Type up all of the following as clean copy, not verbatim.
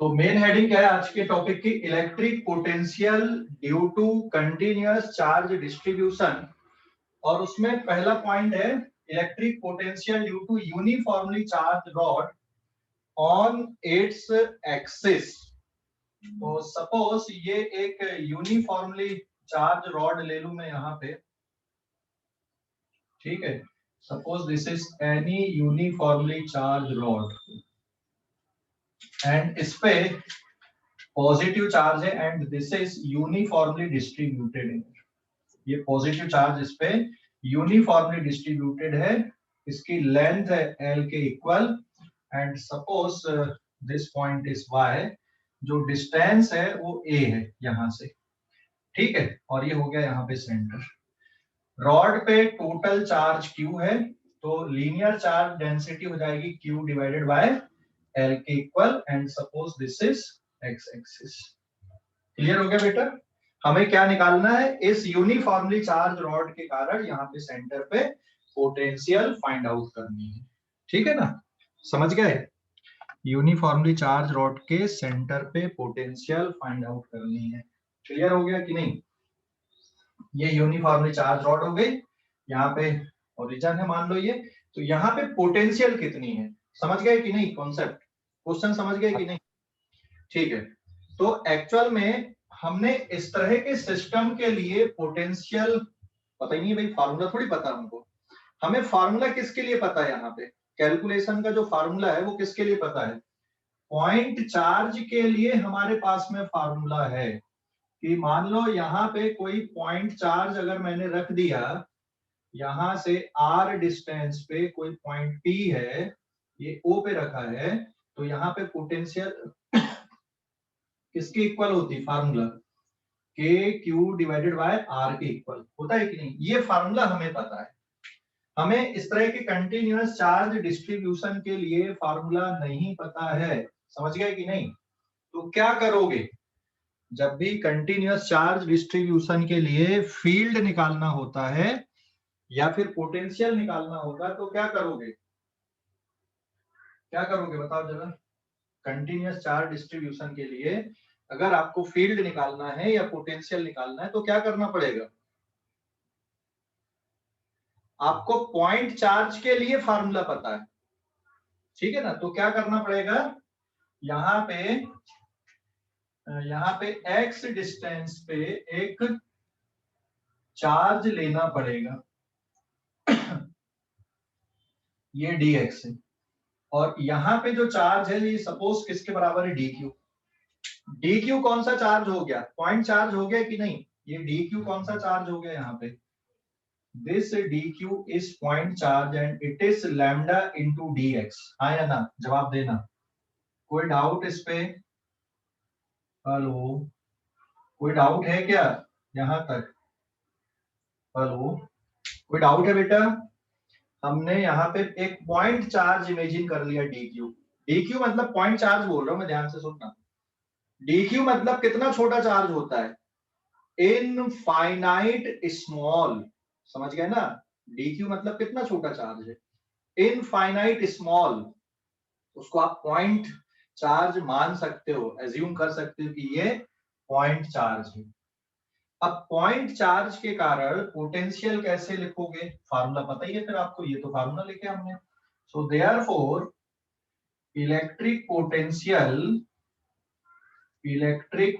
तो main heading क्या है आज के टॉपिक की? Electric potential due to continuous charge distribution. और उसमें पहला पॉइंट है electric potential due to uniformly charge rod on its axis. तो सपोज ये एक यूनिफॉर्मली चार्ज रॉड ले लूं मैं यहाँ पे, ठीक है। Suppose this is any uniformly charge rod and इस पे पॉजिटिव चार्ज है and this is uniformly distributed. ये पॉजिटिव चार्ज इस पे यूनिफॉर्मली डिस्ट्रीब्यूटेड है, इसकी लेंथ है एल के equal and suppose this point is Y, जो डिस्टेंस है वो ए है यहां से, ठीक है। और ये हो गया यहाँ पे सेंटर। रॉड पे टोटल चार्ज क्यू है, तो लीनियर चार्ज डेंसिटी हो जाएगी क्यू डिवाइडेड बाय एल के equal and suppose this is x axis. Clear हो गया बेटा? हमें क्या निकालना है? इस यूनिफॉर्मली चार्ज रॉड के कारण यहाँ पे सेंटर पे पोटेंशियल फाइंड आउट करनी है, ठीक है ना? समझ गए? यूनिफॉर्मली चार्ज रॉड के सेंटर पे पोटेंशियल फाइंड आउट करनी है। क्लियर हो गया कि नहीं? ये यूनिफॉर्मली चार्ज रॉड हो गई, यहाँ पे ओरिजिन है मान लो ये, तो यहाँ पे पोटेंशियल कितनी है? समझ गए कि नहीं? कॉन्सेप्ट क्वेश्चन समझ गए कि नहीं? ठीक है। तो एक्चुअल में हमने इस तरह के सिस्टम के लिए पोटेंशियल पता ही नहीं है भाई, फार्मूला थोड़ी पता हमको। हमें फार्मूला किसके लिए पता है? यहाँ पे कैलकुलेशन का जो फार्मूला है वो किसके लिए पता है? पॉइंट चार्ज के लिए हमारे पास में फार्मूला है कि मान लो यहाँ पे कोई पॉइंट चार्ज अगर मैंने रख दिया, यहां से आर डिस्टेंस पे कोई पॉइंट पी है, ये ओ पे रखा है, तो यहाँ पे पोटेंशियल किसके इक्वल होती? फार्मूला के क्यू डिवाइडेड बाय आर के इक्वल होता है कि नहीं? ये फार्मूला हमें पता है। हमें इस तरह के कंटिन्यूअस चार्ज डिस्ट्रीब्यूशन के लिए फार्मूला नहीं पता है। समझ गए कि नहीं? तो क्या करोगे? जब भी कंटिन्यूअस चार्ज डिस्ट्रीब्यूशन के लिए फील्ड निकालना होता है या फिर पोटेंशियल निकालना होगा, तो क्या करोगे? क्या करोगे बताओ जरा? कंटिन्यूअस चार्ज डिस्ट्रीब्यूशन के लिए अगर आपको फील्ड निकालना है या पोटेंशियल निकालना है तो क्या करना पड़ेगा? आपको पॉइंट चार्ज के लिए फार्मूला पता है, ठीक है ना? तो क्या करना पड़ेगा? यहाँ पे x डिस्टेंस पे एक चार्ज लेना पड़ेगा ये dx है, और यहाँ पे जो चार्ज है ये सपोज किसके बराबर है? dq। dq कौन सा चार्ज हो गया? पॉइंट चार्ज हो गया कि नहीं? ये dq कौन सा चार्ज हो गया? यहाँ पे this dq is point charge and it is lambda into dx। हाँ या ना? जवाब देना। कोई डाउट इस पे? हेलो, कोई डाउट है क्या यहाँ तक? हेलो, कोई डाउट है बेटा? हमने यहाँ पे एक पॉइंट चार्ज इमेजिन कर लिया dq। dq मतलब पॉइंट चार्ज बोल रहा हूँ मैं, ध्यान से सुनना। dq मतलब कितना छोटा चार्ज होता है? Infinite small. समझ गए ना? dq मतलब कितना छोटा चार्ज है? Infinite small. उसको आप पॉइंट चार्ज मान सकते हो, एज्यूम कर सकते हो कि ये पॉइंट चार्ज है। अब पॉइंट चार्ज के कारण पोटेंशियल कैसे लिखोगे? फार्मूला पता ही है फिर आपको, ये तो फार्मूला लिखे हमने। So therefore electric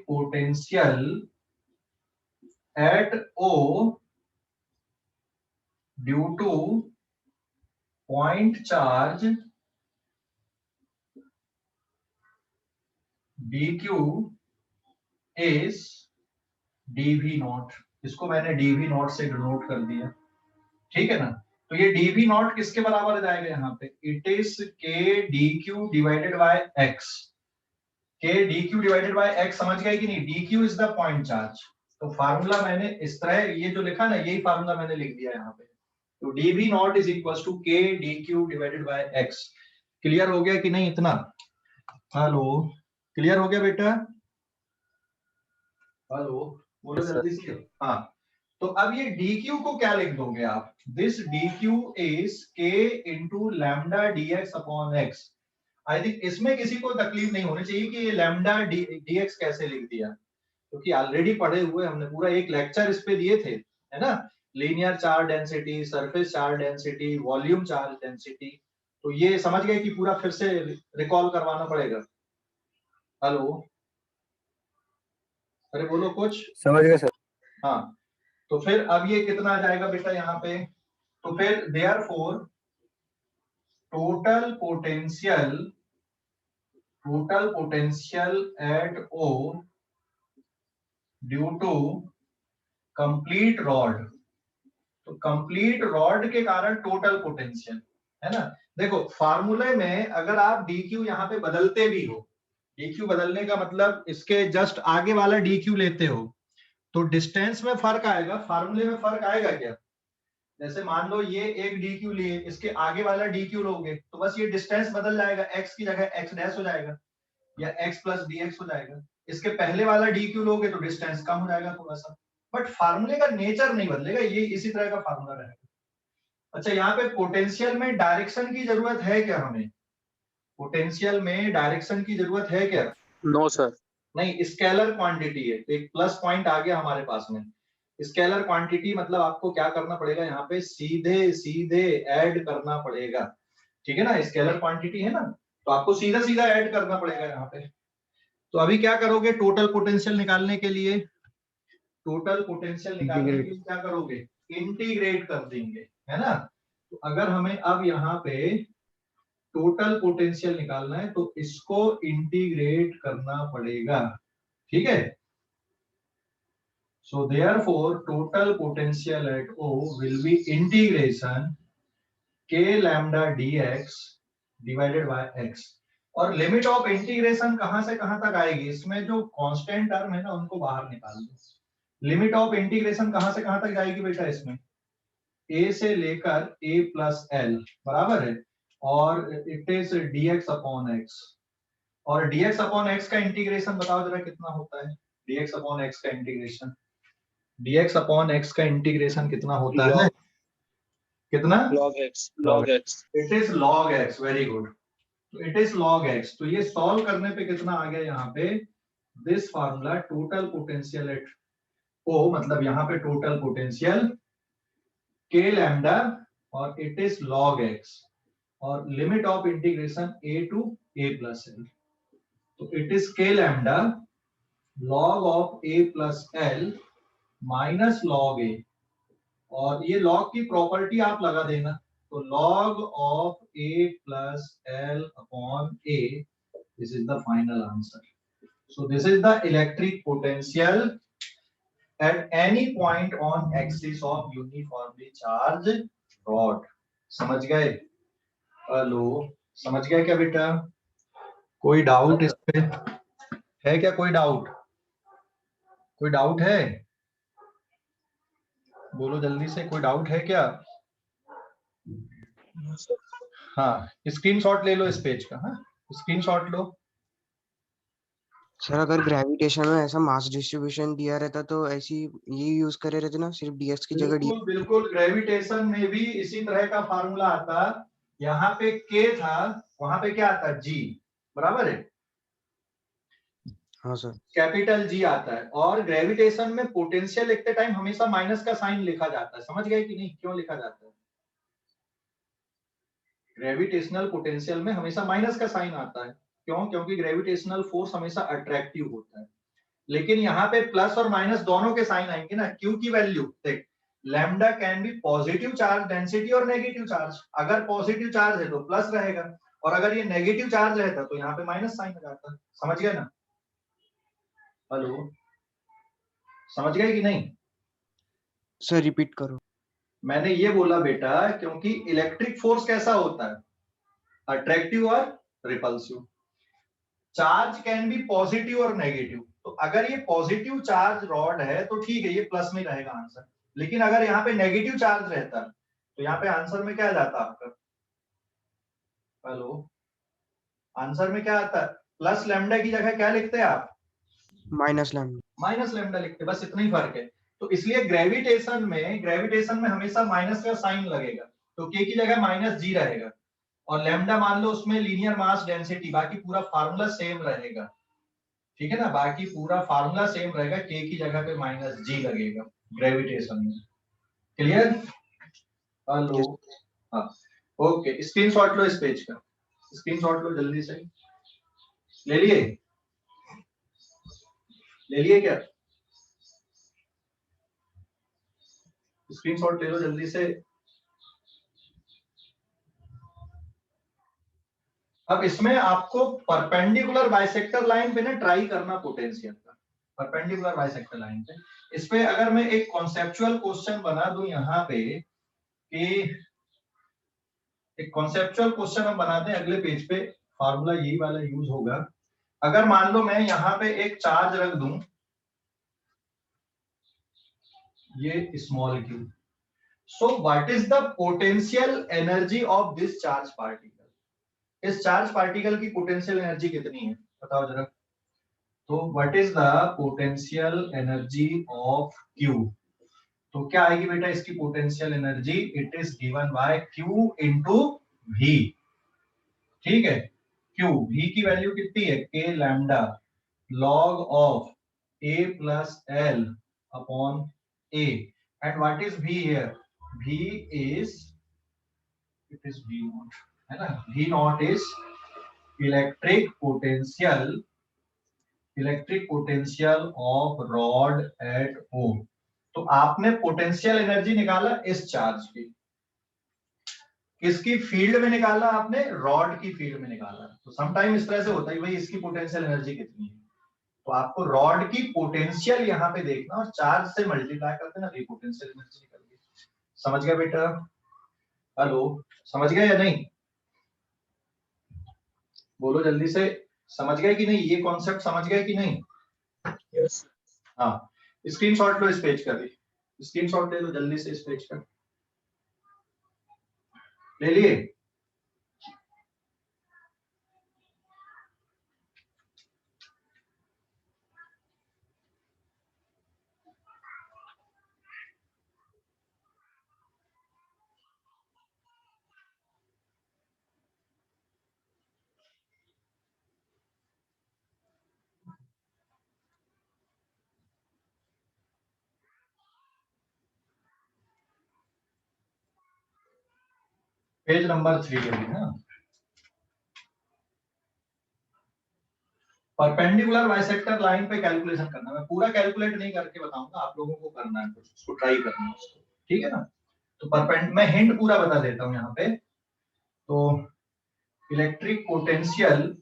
potential at O due two point charge dq is dv not. इसको मैंने dv नॉट से डिनोट कर दिया, ठीक है ना? तो ये dv नॉट किसके बराबर आ जाएगा यहाँ पे? It is k dq divided by x। k dq divided by x, समझ गए कि नहीं? dq is the point charge. तो फार्मूला मैंने इस तरह ये जो लिखा ना, यही फार्मूला मैंने लिख दिया यहाँ पे। तो dv not is equal to k dq divided by x। Clear हो गया कि नहीं इतना? हेलो, क्लियर हो गया बेटा? हेलो, बोलो जल्दी से। हाँ, तो अब ये dq को क्या लिख दोगे आप? This dq is k into lambda dx upon x। I think इसमें किसी को तकलीफ नहीं होनी चाहिए कि ये लैम्डा dx कैसे लिख दिया, क्योंकि ऑलरेडी पढ़े हुए हमने पूरा एक लेक्चर इस पे दिए थे, है ना, linear charge density, surface charge density, volume charge density. तो ये समझ गए कि पूरा फिर से रिकॉल करवाना पड़ेगा। हेलो, अरे बोलो कुछ। समझ गए सर। हाँ, तो फिर अब ये कितना आ जाएगा बेटा यहाँ पे, तो फिर therefore total potential at O due to complete rod, तो कंप्लीट रॉड के कारण टोटल पोटेंशियल, है ना। देखो फार्मूले में अगर आप dq यहाँ पे बदलते भी हो, dq बदलने का मतलब इसके जस्ट आगे वाला dq लेते हो तो डिस्टेंस में फर्क आएगा, फार्मूले में फर्क आएगा क्या। जैसे मान लो ये एक dq लिए, इसके आगे वाला dq लोगे तो बस ये डिस्टेंस बदल जाएगा, x की जगह x डैश हो जाएगा या x प्लस dx हो जाएगा। इसके पहले वाला dq लोगे तो डिस्टेंस कम हो जाएगा थोड़ा सा, बट फार्मूले का नेचर नहीं बदलेगा, ये इसी तरह का फार्मूला रहेगा। अच्छा, यहाँ पे पोटेंशियल में डायरेक्शन की जरूरत है क्या हमें, पोटेंशियल में डायरेक्शन की जरूरत है क्या। No sir. नहीं, स्केलर क्वांटिटी है तो एक प्लस पॉइंट आ गया हमारे पास में। स्केलर क्वांटिटी मतलब आपको क्या करना पड़ेगा, यहाँ पे सीधे सीधे ऐड करना पड़ेगा, ठीक है ना। स्केलर क्वांटिटी है ना, तो आपको सीधा सीधा ऐड करना पड़ेगा यहाँ पे। तो अभी क्या करोगे, टोटल पोटेंशियल निकालने के लिए, टोटल पोटेंशियल निकालने के लिए क्या करोगे, इंटीग्रेट कर देंगे, है ना। तो अगर हमें अब यहाँ पे टोटल पोटेंशियल निकालना है तो इसको इंटीग्रेट करना पड़ेगा, ठीक है। So therefore total potential at O will be integration k lambda dx divided by x। और लिमिट ऑफ इंटीग्रेशन कहां से कहां तक आएगी, इसमें जो कांस्टेंट टर्म है ना उनको बाहर निकाल दो। लिमिट ऑफ इंटीग्रेशन कहां से कहां तक जाएगी बेटा, इसमें a से लेकर a प्लस एल बराबर है, और it is dx upon x। और dx अपॉन x का इंटीग्रेशन बताओ जरा कितना होता है, dx अपॉन x का इंटीग्रेशन, dx अपॉन x का इंटीग्रेशन कितना होता है, कितना, log x। It is log x, very good. तो इट इज log x, तो ये सॉल्व करने पे कितना आ गया यहाँ पे, this formula total potential at O, मतलब यहाँ पे टोटल पोटेंशियल k लैम्डा और इट इज log x, और limit of integration a to a plus l, तो it is k lambda log of a plus l minus log a, और ये log की property आप लगा देना, तो log of a plus L upon a, this is the final answer. So this is the electric potential at any point on axis of uniformly charge rod. समझ गए, hello, समझ गए क्या बेटा, कोई डाउट इस पे है क्या, कोई डाउट, कोई डाउट है, बोलो जल्दी से, कोई डाउट है क्या। हाँ, स्क्रीनशॉट ले लो इस पेज का, हाँ स्क्रीनशॉट लो। सर अगर ग्रेविटेशन में ऐसा मास डिस्ट्रीब्यूशन दिया रहता तो ऐसी ये यूज करे रहते ना, सिर्फ डीएक्स की जगह बिल्कुल बिल्कुल, ग्रेविटेशन में भी इसी तरह का फार्मूला आता, यहाँ पे k था, वहां पे क्या आता, g, बराबर है। हाँ सर, कैपिटल G आता है, और ग्रेविटेशन में पोटेंशियल लिखते टाइम हमेशा माइनस का साइन लिखा जाता है, समझ गए कि नहीं, क्यों लिखा जाता है, ग्रेविटेशनल पोटेंशियल में हमेशा माइनस का साइन आता है, क्यों, क्योंकि ग्रेविटेशनल फोर्स हमेशा अट्रैक्टिव होता है। लेकिन यहाँ पे प्लस और माइनस दोनों के साइन आएंगे ना, क्यू की वैल्यू देख, lambda can be positive charge density और नेगेटिव चार्ज, अगर पॉजिटिव चार्ज है तो प्लस रहेगा, और अगर ये नेगेटिव चार्ज रहता तो यहाँ पे माइनस साइन हो जाता, समझ गए ना, हेलो, समझ गए कि नहीं। सर रिपीट करो। मैंने ये बोला बेटा क्योंकि इलेक्ट्रिक फोर्स कैसा होता है, अट्रैक्टिव और repulsive, charge can be positive और नेगेटिव, तो अगर ये पॉजिटिव चार्ज रॉड है तो ठीक है, ये प्लस में रहेगा आंसर, लेकिन अगर यहाँ पे नेगेटिव चार्ज रहता तो यहाँ पे आंसर में क्या जाता आपका, हेलो, आंसर में क्या आता, प्लस लैम्डा की जगह क्या लिखते हैं आप, माइनस लैम्डा, माइनस लैम्डा लिखते, बस इतना ही फर्क है। तो इसलिए ग्रेविटेशन में हमेशा माइनस का साइन लगेगा, तो k की जगह माइनस g रहेगा, और लैम्डा मान लो उसमें लीनियर मास डेंसिटी, बाकी पूरा फार्मूला सेम रहेगा, ठीक है ना, बाकी पूरा फार्मूला सेम रहेगा, के की जगह पे माइनस जी लगेगा ग्रेविटेशन में। क्लियर? हेलो? हाँ, ओके, स्क्रीनशॉट लो इस पेज का, स्क्रीनशॉट लो जल्दी से। ले लिए? ले लिए क्या? स्क्रीनशॉट ले लो जल्दी से। अब इसमें आपको परपेंडिकुलर बाइसेक्टर लाइन पे ना ट्राई करना पोटेंशियल का, परपेंडिकुलर बाइसेक्टर लाइन पे। इस पे अगर मैं एक कॉन्सेप्चुअल क्वेश्चन बना दूं यहाँ पे, कि एक कॉन्सेप्चुअल क्वेश्चन हम बनाते हैं अगले पेज पे, फार्मूला यही वाला यूज होगा। अगर मान लो मैं यहाँ पे एक चार्ज रख दूं, ये small Q, so what is the potential energy of this charge particle? इस चार्ज पार्टिकल की पोटेंशियल एनर्जी कितनी है बताओ जरा। तो what is the potential energy of Q? तो क्या आएगी बेटा इसकी potential energy? It is given by Q into V, ठीक है। क्यू, वी की वैल्यू कितनी है? K lambda log of a plus l upon a, and what is v here? V is, it is v naught, है ना, v naught is electric potential, electric potential of rod at O। तो आपने potential energy निकाला इस charge की, किसकी field में निकाला आपने? रॉड की फील्ड में निकाला। तो समटाइम इस तरह से होता है भाई इसकी पोटेंशियल एनर्जी कितनी है, तो आपको रॉड की पोटेंशियल यहाँ पे देखना और चार्ज से मल्टीप्लाई करते ना, पोटेंशियल एनर्जी निकल गई। समझ गया बेटा? हेलो, समझ गया या नहीं? बोलो जल्दी से, समझ गए कि नहीं? ये कॉन्सेप्ट समझ गए कि नहीं? यस। हाँ, स्क्रीनशॉट लो इस पेज का भी, स्क्रीनशॉट ले लो जल्दी से इस पेज का। ले लिए? पेज नंबर 3 अभी ना। परपेंडिकुलर बाइसेक्टर लाइन पे कैलकुलेशन करना, मैं पूरा कैलकुलेट नहीं करके बताऊंगा, आप लोगों को करना है कुछ, उसको ट्राई करना है उसको, ठीक है ना। तो परपेंड मैं हिंट पूरा बता देता हूं यहाँ पे। तो इलेक्ट्रिक पोटेंशियल,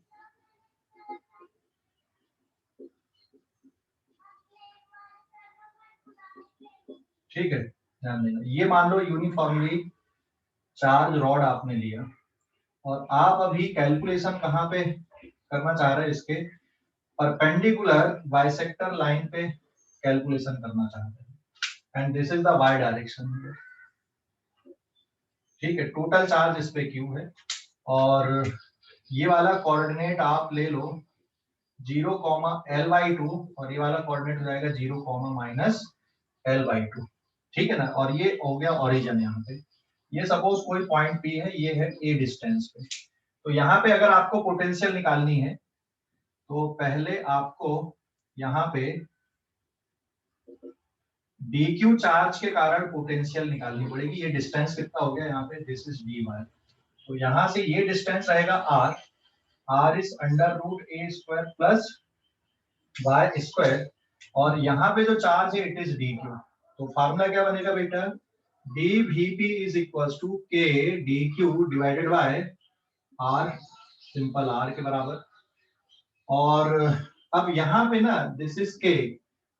ठीक है, ध्यान देना, ये मान लो यूनिफॉर्मली चार्ज रॉड आपने लिया और आप अभी कैलकुलेशन कहाँ पे करना चाह रहे हैं? इसके परपेंडिकुलर बाइसेक्टर लाइन पे कैलकुलेशन करना चाहते हैं, and this is the Y direction, ठीक है। टोटल चार्ज इस पे क्यू है और ये वाला कोऑर्डिनेट आप ले लो 0,L/2 और ये वाला कोऑर्डिनेट हो जाएगा 0,-L/2, ठीक है ना। और ये हो गया ओरिजिन, यहाँ पे ये सपोज कोई पॉइंट P है, ये है a डिस्टेंस पे। तो यहाँ पे अगर आपको पोटेंशियल निकालनी है तो पहले आपको यहाँ पे dq चार्ज के कारण पोटेंशियल निकालनी पड़ेगी। ये डिस्टेंस कितना हो गया यहाँ पे? This is dy। तो यहाँ से ये डिस्टेंस रहेगा r is √a² plus y², और यहाँ पे जो चार्ज है इट इज dq। तो फार्मूला क्या बनेगा बेटा? dvp is equals to k dq divided by r, simple r के बराबर। और अब यहाँ पे ना this is k,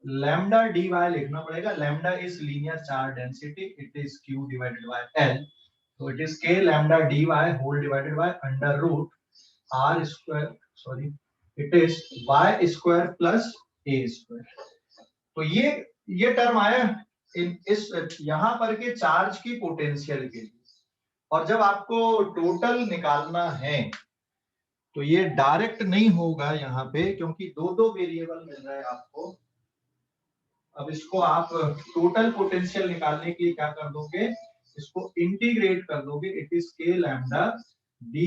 lambda dy लिखना पड़ेगा। Lambda is linear charge density, it is q divided by l। तो it is k lambda dy whole divided by √r², sorry, it is y² plus a²। तो ये term आया इस यहाँ पर के चार्ज की पोटेंशियल के लिए। और जब आपको टोटल निकालना है तो ये डायरेक्ट नहीं होगा यहाँ पे, क्योंकि दो दो वेरिएबल मिल रहा है आपको। अब इसको आप टोटल पोटेंशियल निकालने के लिए क्या कर दोगे? इसको इंटीग्रेट कर दोगे। It is k lambda dy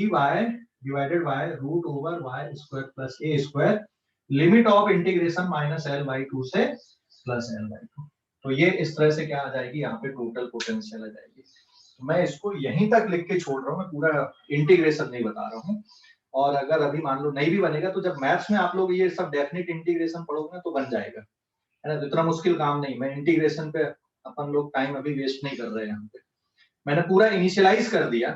divided by root over y square plus a square limit of integration minus l by 2 से प्लस l बाई 2। तो ये इस तरह से क्या आ जाएगी, यहाँ पे टोटल पोटेंशियल आ जाएगी। तो मैं इसको यहीं तक लिख के छोड़ रहा हूँ, मैं पूरा इंटीग्रेशन नहीं बता रहा हूँ। और अगर अभी मान लो नहीं भी बनेगा तो जब मैथ्स में आप लोग ये सब डेफिनेट इंटीग्रेशन पढ़ोगे ना तो बन जाएगा, है ना। तो इतना मुश्किल काम नहीं, मैं इंटीग्रेशन पे अपन लोग टाइम अभी वेस्ट नहीं कर रहे हैं। यहाँ पे मैंने पूरा इनिशियलाइज कर दिया,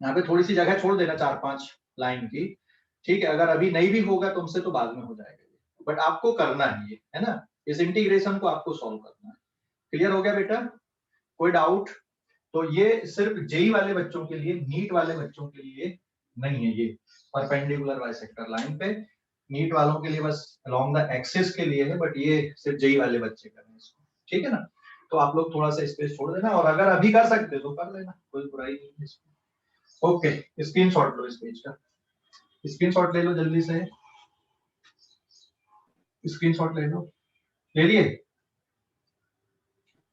यहाँ पे थोड़ी सी जगह छोड़ देना 4-5 लाइन की, ठीक है। अगर अभी नहीं भी होगा तुमसे तो बाद में हो जाएगा, बट आपको करना है ना, इस इंटीग्रेशन को आपको सॉल्व करना है। क्लियर हो गया बेटा, कोई डाउट? तो ये सिर्फ जेई वाले बच्चों के लिए, नीट वाले बच्चों के लिए नहीं है, ये परपेंडिकुलर बाइसेक्टर लाइन पे नीट वालों के लिए बस अलोंग द एक्सिस के लिए है, बट ये सिर्फ जेई वाले बच्चे कर रहे हैं इसको, ठीक है ना। तो आप लोग थोड़ा सा स्पेस छोड़ देना, और अगर अभी कर सकते तो कर लेना, कोई बुराई नहीं है इसमें। ओके, स्क्रीनशॉट लो इस पेज का, स्क्रीनशॉट ले लो जल्दी से, स्क्रीनशॉट ले लो, ले लिए?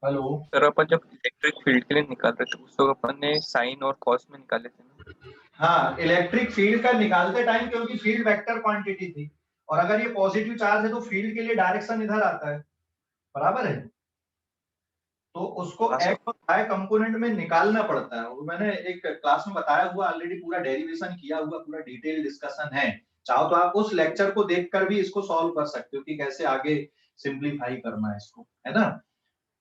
हेलो सर अपन जब इलेक्ट्रिक फील्ड के लिए निकाल रहे थे उस वक्त अपन ने साइन और कॉस में निकाले थे ना। हाँ, इलेक्ट्रिक फील्ड का निकालते टाइम क्योंकि फील्ड वेक्टर क्वांटिटी थी, और अगर ये पॉजिटिव चार्ज है तो फील्ड के लिए डायरेक्शन इधर आता है, बराबर है। तो उसको एक्स और वाई कंपोनेंट में निकालना पड़ता है। वो मैंने एक क्लास में बताया हुआ ऑलरेडी, पूरा डेरिवेशन किया हुआ, पूरा डिटेल डिस्कशन है। चाहो तो आप उस लेक्चर को देखकर भी इसको सॉल्व कर सकते हो कि कैसे आगे सिंप्लीफाई करना है इसको, है ना।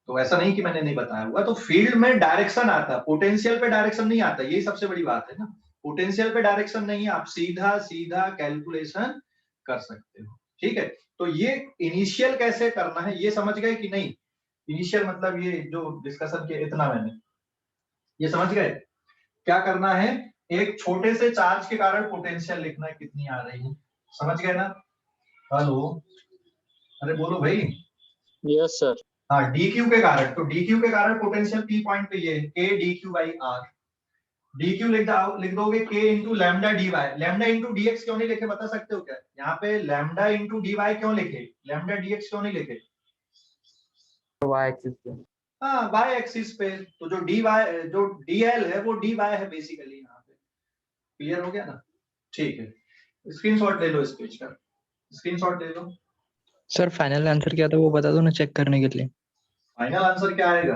तो ऐसा नहीं कि मैंने नहीं बताया हुआ। तो फील्ड में डायरेक्शन आता है, पोटेंशियल पे डायरेक्शन नहीं आता, यही सबसे बड़ी बात है ना। पोटेंशियल पे डायरेक्शन नहीं है, आप सीधा सीधा कैलकुलेशन कर सकते हो, ठीक है। तो ये इनिशियल कैसे करना है ये समझ गए कि नहीं? इनिशियल मतलब ये जो डिस्कशन किया इतना मैंने, ये समझ गए क्या करना है? एक छोटे से चार्ज के कारण पोटेंशियल लिखना है कितनी आ रही है, समझ गए ना? हेलो, अरे बोलो भाई। Yes sir. हाँ, dq के कारण, तो dq के कारण पोटेंशियल p पॉइंट पे ये k dq by r, dq लिख दोगे k into lambda dy। Lambda into dx क्यों नहीं लिखे बता सकते हो क्या? यहाँ पे लैम्डा इंटू dy क्यों लिखे, लैम्डा dx क्यों नहीं लिखे? वाई एक्सिस पे। हाँ, y एक्सिस पे, तो जो dy जो dl है वो dy है बेसिकली यहाँ पे। क्लियर हो गया ना? ठीक है, स्क्रीनशॉट ले लो इस पेज का, स्क्रीनशॉट ले लो। सर फाइनल आंसर क्या था वो बता दो ना चेक करने के लिए। फाइनल आंसर क्या आएगा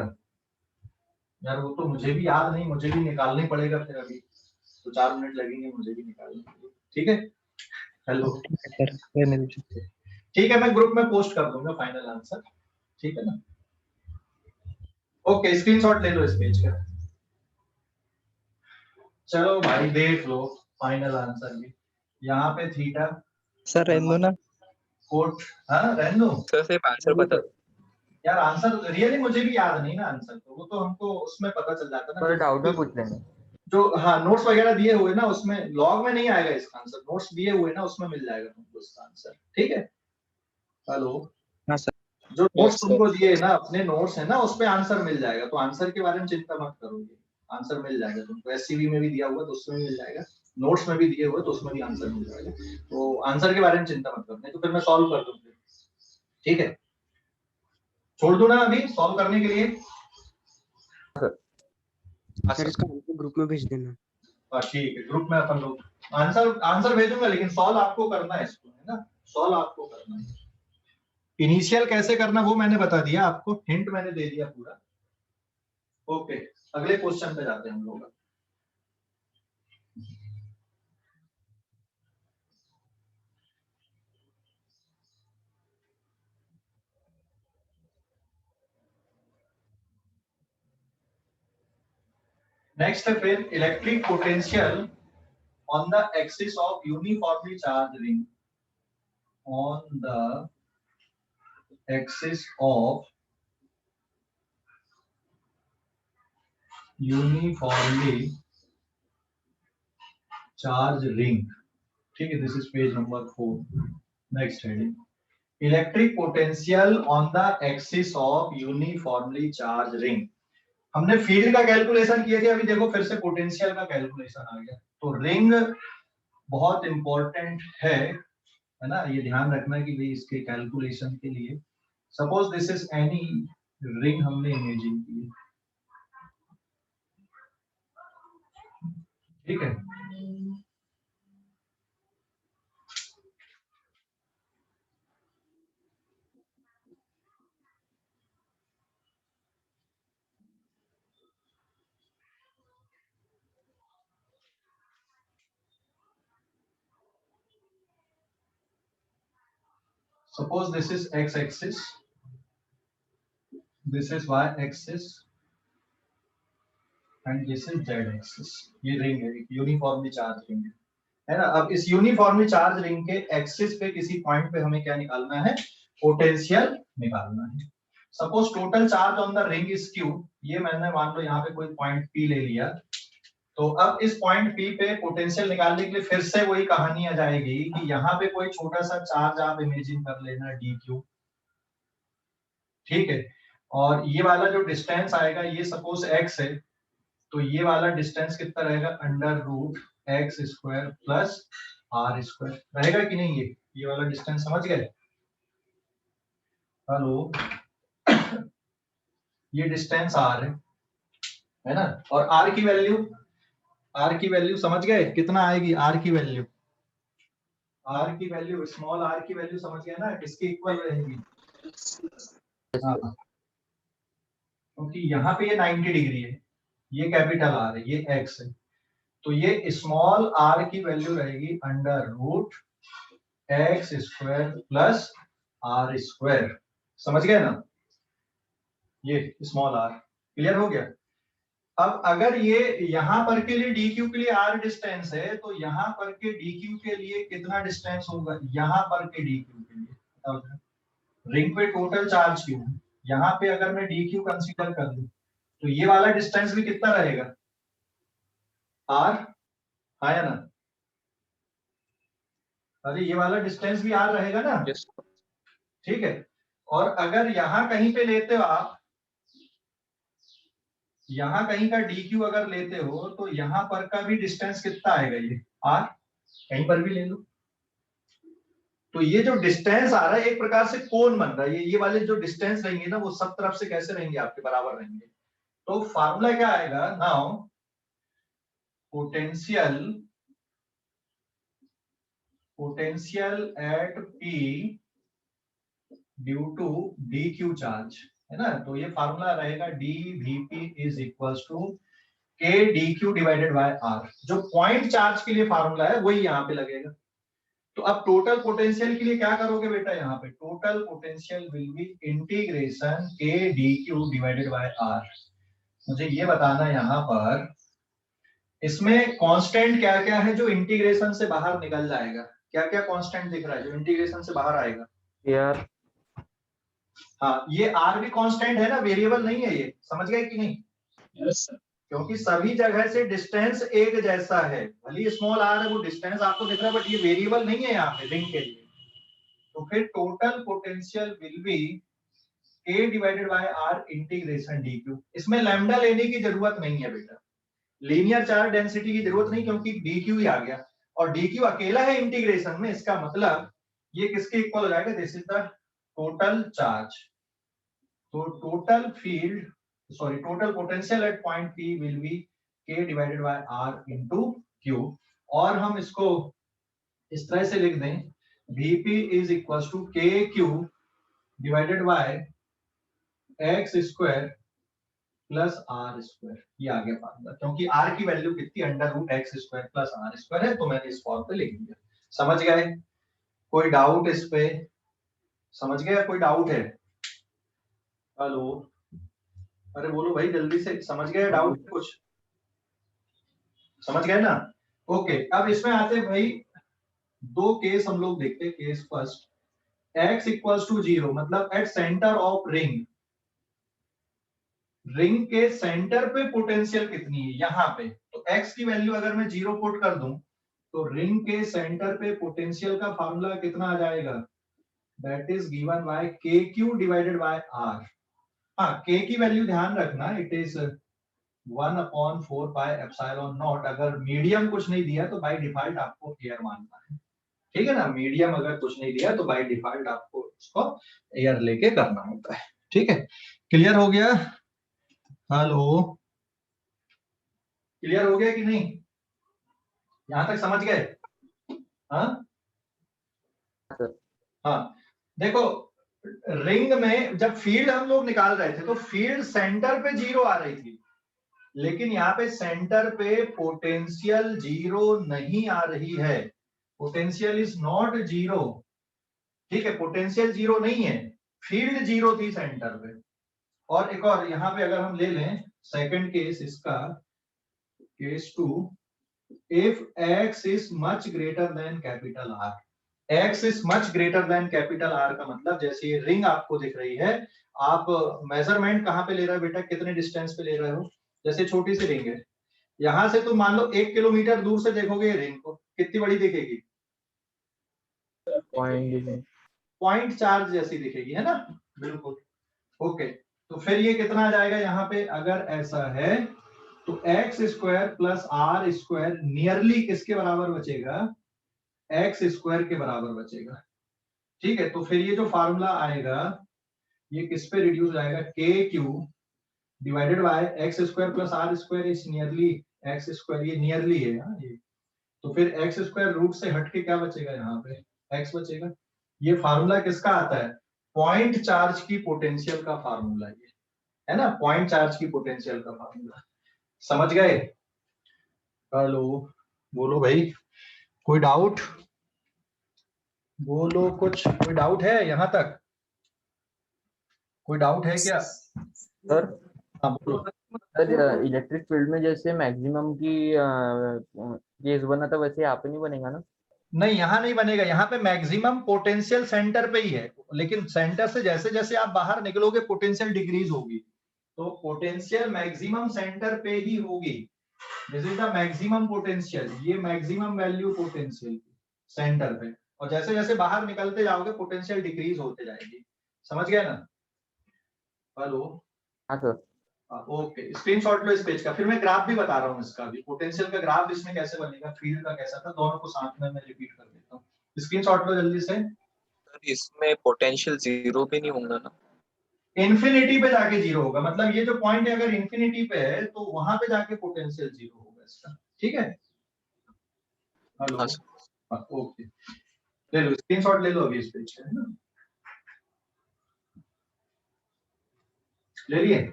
यार, वो तो मुझे भी याद नहीं, मुझे भी निकालना ही पड़ेगा फिर, अभी तो 4 मिनट लगेंगे मुझे भी निकालने के लिए, ठीक है। हेलो, सर रहने दीजिए। ठीक है, मैं ग्रुप में पोस्ट कर दूंगा फाइनल आंसर, ठीक है ना। ओके, स्क्रीनशॉट ले लो इस पेज का। चलो भाई देख लो फाइनल आंसर भी, यहाँ पे थीटा सर रहने दो ना। कोट, हाँ रहने दो सर सिर्फ आंसर बता दो। यार। आंसर रियली मुझे भी याद नहीं ना आंसर, तो वो तो हमको उसमें पता चल जाता ना, पर डाउट में पूछ लेंगे। जो हाँ नोट्स वगैरह दिए हुए ना उसमें, लॉग में नहीं आएगा इसका आंसर, नोट्स दिए हुए ना उसमें मिल जाएगा तुमको इसका आंसर, ठीक है। हेलो, हाँ सर। जो नोट्स Yes, तुमको दिए ना, अपने नोट्स है ना, उस पे आंसर मिल जाएगा, तो आंसर के बारे में चिंता मत करोगे, आंसर मिल जाएगा तुमको। एससीबी में भी दिया हुआ तो उसमें भी मिल जाएगा, नोट्स में भी दिए हुए तो उसमें भी आंसर मिल जाएगा, तो आंसर के बारे में चिंता मत करो, नहीं तो फिर मैं सॉल्व कर दूंगा, ठीक है। छोड़ दूं ना अभी सॉल्व करने के लिए? सर इसका आंसर ग्रुप में भेज देना। हाँ ठीक है, ग्रुप में अपन लोग आंसर भेजूंगा, लेकिन सॉल्व आपको करना है इसको, है ना, सॉल्व आपको करना है। इनिशियल कैसे करना वो मैंने बता दिया आपको, हिंट मैंने दे दिया पूरा। ओके, अगले क्वेश्चन पे जाते हैं हम लोग। नेक्स्ट है फिर electric potential on the axis of uniformly charged ring, on the axis of uniformly charged ring, ठीक है। This is page number 4, next heading, electric potential on the axis of uniformly charge ring. हमने field का calculation किए थे, अभी देखो फिर से पोटेंशियल का कैलकुलेशन आ गया। तो रिंग बहुत इंपॉर्टेंट है ना, ये ध्यान रखना कि भाई इसके कैलकुलेशन के लिए, suppose this is any ring हमने इमेजिन की, ठीक है। Suppose this is x axis, this is y axis and this is z axis. ये रिंग है, यूनिफॉर्मली चार्ज रिंग है ना। अब इस यूनिफॉर्मली चार्ज रिंग के एक्सिस पे किसी पॉइंट पे हमें क्या निकालना है, पोटेंशियल निकालना है। Suppose total charge on the ring is q, ये मैंने मान लो यहाँ पे कोई पॉइंट p ले लिया, तो अब इस पॉइंट p पे पोटेंशियल निकालने के लिए फिर से वही कहानी आ जाएगी कि यहाँ पे कोई छोटा सा चार्ज आप इमेजिन कर लेना dq, ठीक है। और ये वाला जो डिस्टेंस आएगा ये सपोज x है, तो ये वाला डिस्टेंस कितना रहेगा, under root x square plus R square रहेगा कि नहीं। ये वाला डिस्टेंस समझ गए, हेलो ये डिस्टेंस आर है ना। और आर की वैल्यू समझ गए कितना आएगी, आर की वैल्यू स्मॉल आर की वैल्यू समझ गए ना, किसकी इक्वल रहेगी। हाँ, क्योंकि यहाँ पे ये 90 डिग्री है, ये कैपिटल आर है, ये एक्स है, तो ये स्मॉल आर की वैल्यू रहेगी under root x square plus R square, समझ गए ना। ये स्मॉल आर क्लियर हो गया। अब अगर ये यहां पर के लिए dq के लिए r डिस्टेंस है, तो यहां पर के dq के लिए कितना डिस्टेंस होगा, यहां पर के dq के लिए रिंग पे टोटल चार्ज q है, यहां पे अगर मैं dq कंसीडर कर लूं तो ये वाला डिस्टेंस भी कितना रहेगा, r, आया ना। अरे ये वाला डिस्टेंस भी r रहेगा ना, ठीक है। और अगर यहां कहीं पे लेते हो आप, यहां कहीं का dq अगर लेते हो तो यहां पर का भी डिस्टेंस कितना आएगा, ये r, कहीं पर भी ले लो। तो ये जो डिस्टेंस आ रहा है एक प्रकार से कोण बन रहा है, ये वाले जो डिस्टेंस रहेंगे ना वो सब तरफ से कैसे रहेंगे, आपके बराबर रहेंगे। तो फार्मूला क्या आएगा now, potential at p due to dq charge है ना। तो ये फार्मूला रहेगा dVp is equals to k dq divided by r। जो पॉइंट चार्ज के लिए फार्मूला है वही यहाँ पे लगेगा। तो अब टोटल पोटेंशियल के लिए क्या करोगे बेटा, यहाँ पे total potential will be integration k dq divided by r। मुझे ये बताना यहाँ पर इसमें कांस्टेंट क्या क्या है जो इंटीग्रेशन से बाहर निकल जाएगा, क्या क्या कांस्टेंट दिख रहा है जो इंटीग्रेशन से बाहर आएगा यार हाँ, ये r भी कांस्टेंट है ना, वेरिएबल नहीं है ये, समझ गए कि नहीं। Yes sir. क्योंकि सभी जगह से डिस्टेंस एक जैसा है, भले स्मॉल r है वो डिस्टेंस आपको दिख रहा है, बट ये वेरिएबल नहीं है यहाँ पे रिंग के लिए। तो फिर total potential will be k divided by r integration dq। इसमें लैम्डा लेने की जरूरत नहीं है बेटा, लीनियर चार्ज डेंसिटी की जरूरत नहीं, क्योंकि dq ही आ गया और dq अकेला है इंटीग्रेशन में। इसका मतलब ये किसके इक्वल हो जाएगा, this is the total charge. तो total field total potential at point P will be k divided by r into q। और हम इसको इस तरह से लिख दें, Vp is equals to kq divided by x square plus R square. ये आ गया फार्मूला, क्योंकि r की वैल्यू कितनी, under root x square plus R square है, तो मैंने इस फॉर्म पे लिख दिया। समझ गए, कोई डाउट इस पे, समझ गए, कोई डाउट है, हेलो, अरे बोलो भाई जल्दी से, समझ गए डाउट कुछ, समझ गए ना। ओके, अब इसमें आते हैं भाई दो केस हम लोग देखते हैं। Case first, x equals to 0, मतलब at centre of ring, ring के सेंटर पे पोटेंशियल कितनी है यहाँ पे। तो x की वैल्यू अगर मैं 0 पुट कर दूं तो रिंग के सेंटर पे पोटेंशियल का फार्मूला कितना आ जाएगा, that is given bye kq divided by r। हाँ, k की वैल्यू ध्यान रखना, it is 1/4 pi epsilon not. अगर मीडियम कुछ नहीं दिया तो बाय डिफॉल्ट आपको एयर मानना है, ठीक है ना। मीडियम अगर कुछ नहीं दिया तो बाय डिफॉल्ट आपको इसको एयर लेके करना होता है, ठीक है। क्लियर हो गया, हेलो, क्लियर हो गया कि नहीं, यहां तक समझ गए। हाँ हाँ, देखो रिंग में जब फील्ड हम लोग निकाल रहे थे तो फील्ड सेंटर पे 0 आ रही थी, लेकिन यहाँ पे सेंटर पे पोटेंशियल 0 नहीं आ रही है, पोटेंशियल इज नॉट 0। ठीक है, पोटेंशियल जीरो नहीं है, फील्ड जीरो थी सेंटर पे। और एक और यहाँ पे अगर हम ले लें सेकंड केस इसका, case 2, if x is much greater than capital R, x is much greater than capital R का मतलब जैसे ये रिंग आपको दिख रही है, आप मेजरमेंट कहाँ पे ले रहे हो बेटा, कितने डिस्टेंस पे ले रहे हो, जैसे छोटी सी रिंग है, यहां से तुम मान लो 1 किलोमीटर दूर से देखोगे ये रिंग को, कितनी बड़ी दिखेगी, पॉइंट चार्ज जैसी दिखेगी, है ना, बिल्कुल। ओके, तो फिर ये कितना आ जाएगा यहाँ पे, अगर ऐसा है तो X square plus R square nearly किसके बराबर बचेगा, एक्स स्क्वायर के बराबर बचेगा। ठीक है, तो फिर ये जो फार्मूला आएगा ये किस पे रिड्यूस हो जाएगा, K Q divided by X square plus R square is nearly X square, ये नियरली है हाँ ये, तो फिर एक्स स्क्वायर रूट से हट के क्या बचेगा, यहाँ पे एक्स बचेगा। ये फार्मूला किसका आता है, पॉइंट चार्ज की पोटेंशियल का फार्मूला ये है ना, पॉइंट चार्ज की पोटेंशियल का फार्मूला। समझ गए? हेलो, बोलो भाई, कोई डाउट बोलो, कुछ कोई डाउट है यहाँ तक, कोई डाउट है क्या? सर हाँ बोलो। सर इलेक्ट्रिक फील्ड में जैसे मैक्सिमम की केस बना था वैसे यहाँ पे नहीं बनेगा ना? नहीं, यहाँ नहीं बनेगा, यहाँ पे मैक्सिमम पोटेंशियल सेंटर पे ही है, लेकिन सेंटर से जैसे जैसे आप बाहर निकलोगे पोटेंशियल डिक्रीज होगी, तो पोटेंशियल मैक्सिमम सेंटर पे ही होगी। This is the maximum potential, ये मैक्सिमम वैल्यू पोटेंशियल सेंटर पे, और जैसे जैसे बाहर निकलते जाओगे पोटेंशियल डिक्रीज होते जाएगी। समझ गए ना? हेलो, हाँ सर। ओके, स्क्रीनशॉट लो इस पेज का, फिर मैं ग्राफ भी बता रहा हूँ इसका भी, पोटेंशियल का ग्राफ इसमें कैसे बनेगा, फील्ड का कैसा था, दोनों को साथ में मैं रिपीट कर देता हूँ। स्क्रीनशॉट लो जल्दी से। सर इसमें पोटेंशियल जीरो भी नहीं होगा ना? इन्फिनिटी पे जाके जीरो होगा, मतलब ये जो पॉइंट है अगर इन्फिनिटी पे है तो वहां पे जाके पोटेंशियल जीरो होगा इसका। ठीक है, हेलो, हाँ सर। ओके, ले लो स्क्रीनशॉट, ले लो अभी इस पेज का, है ना, ले लिए?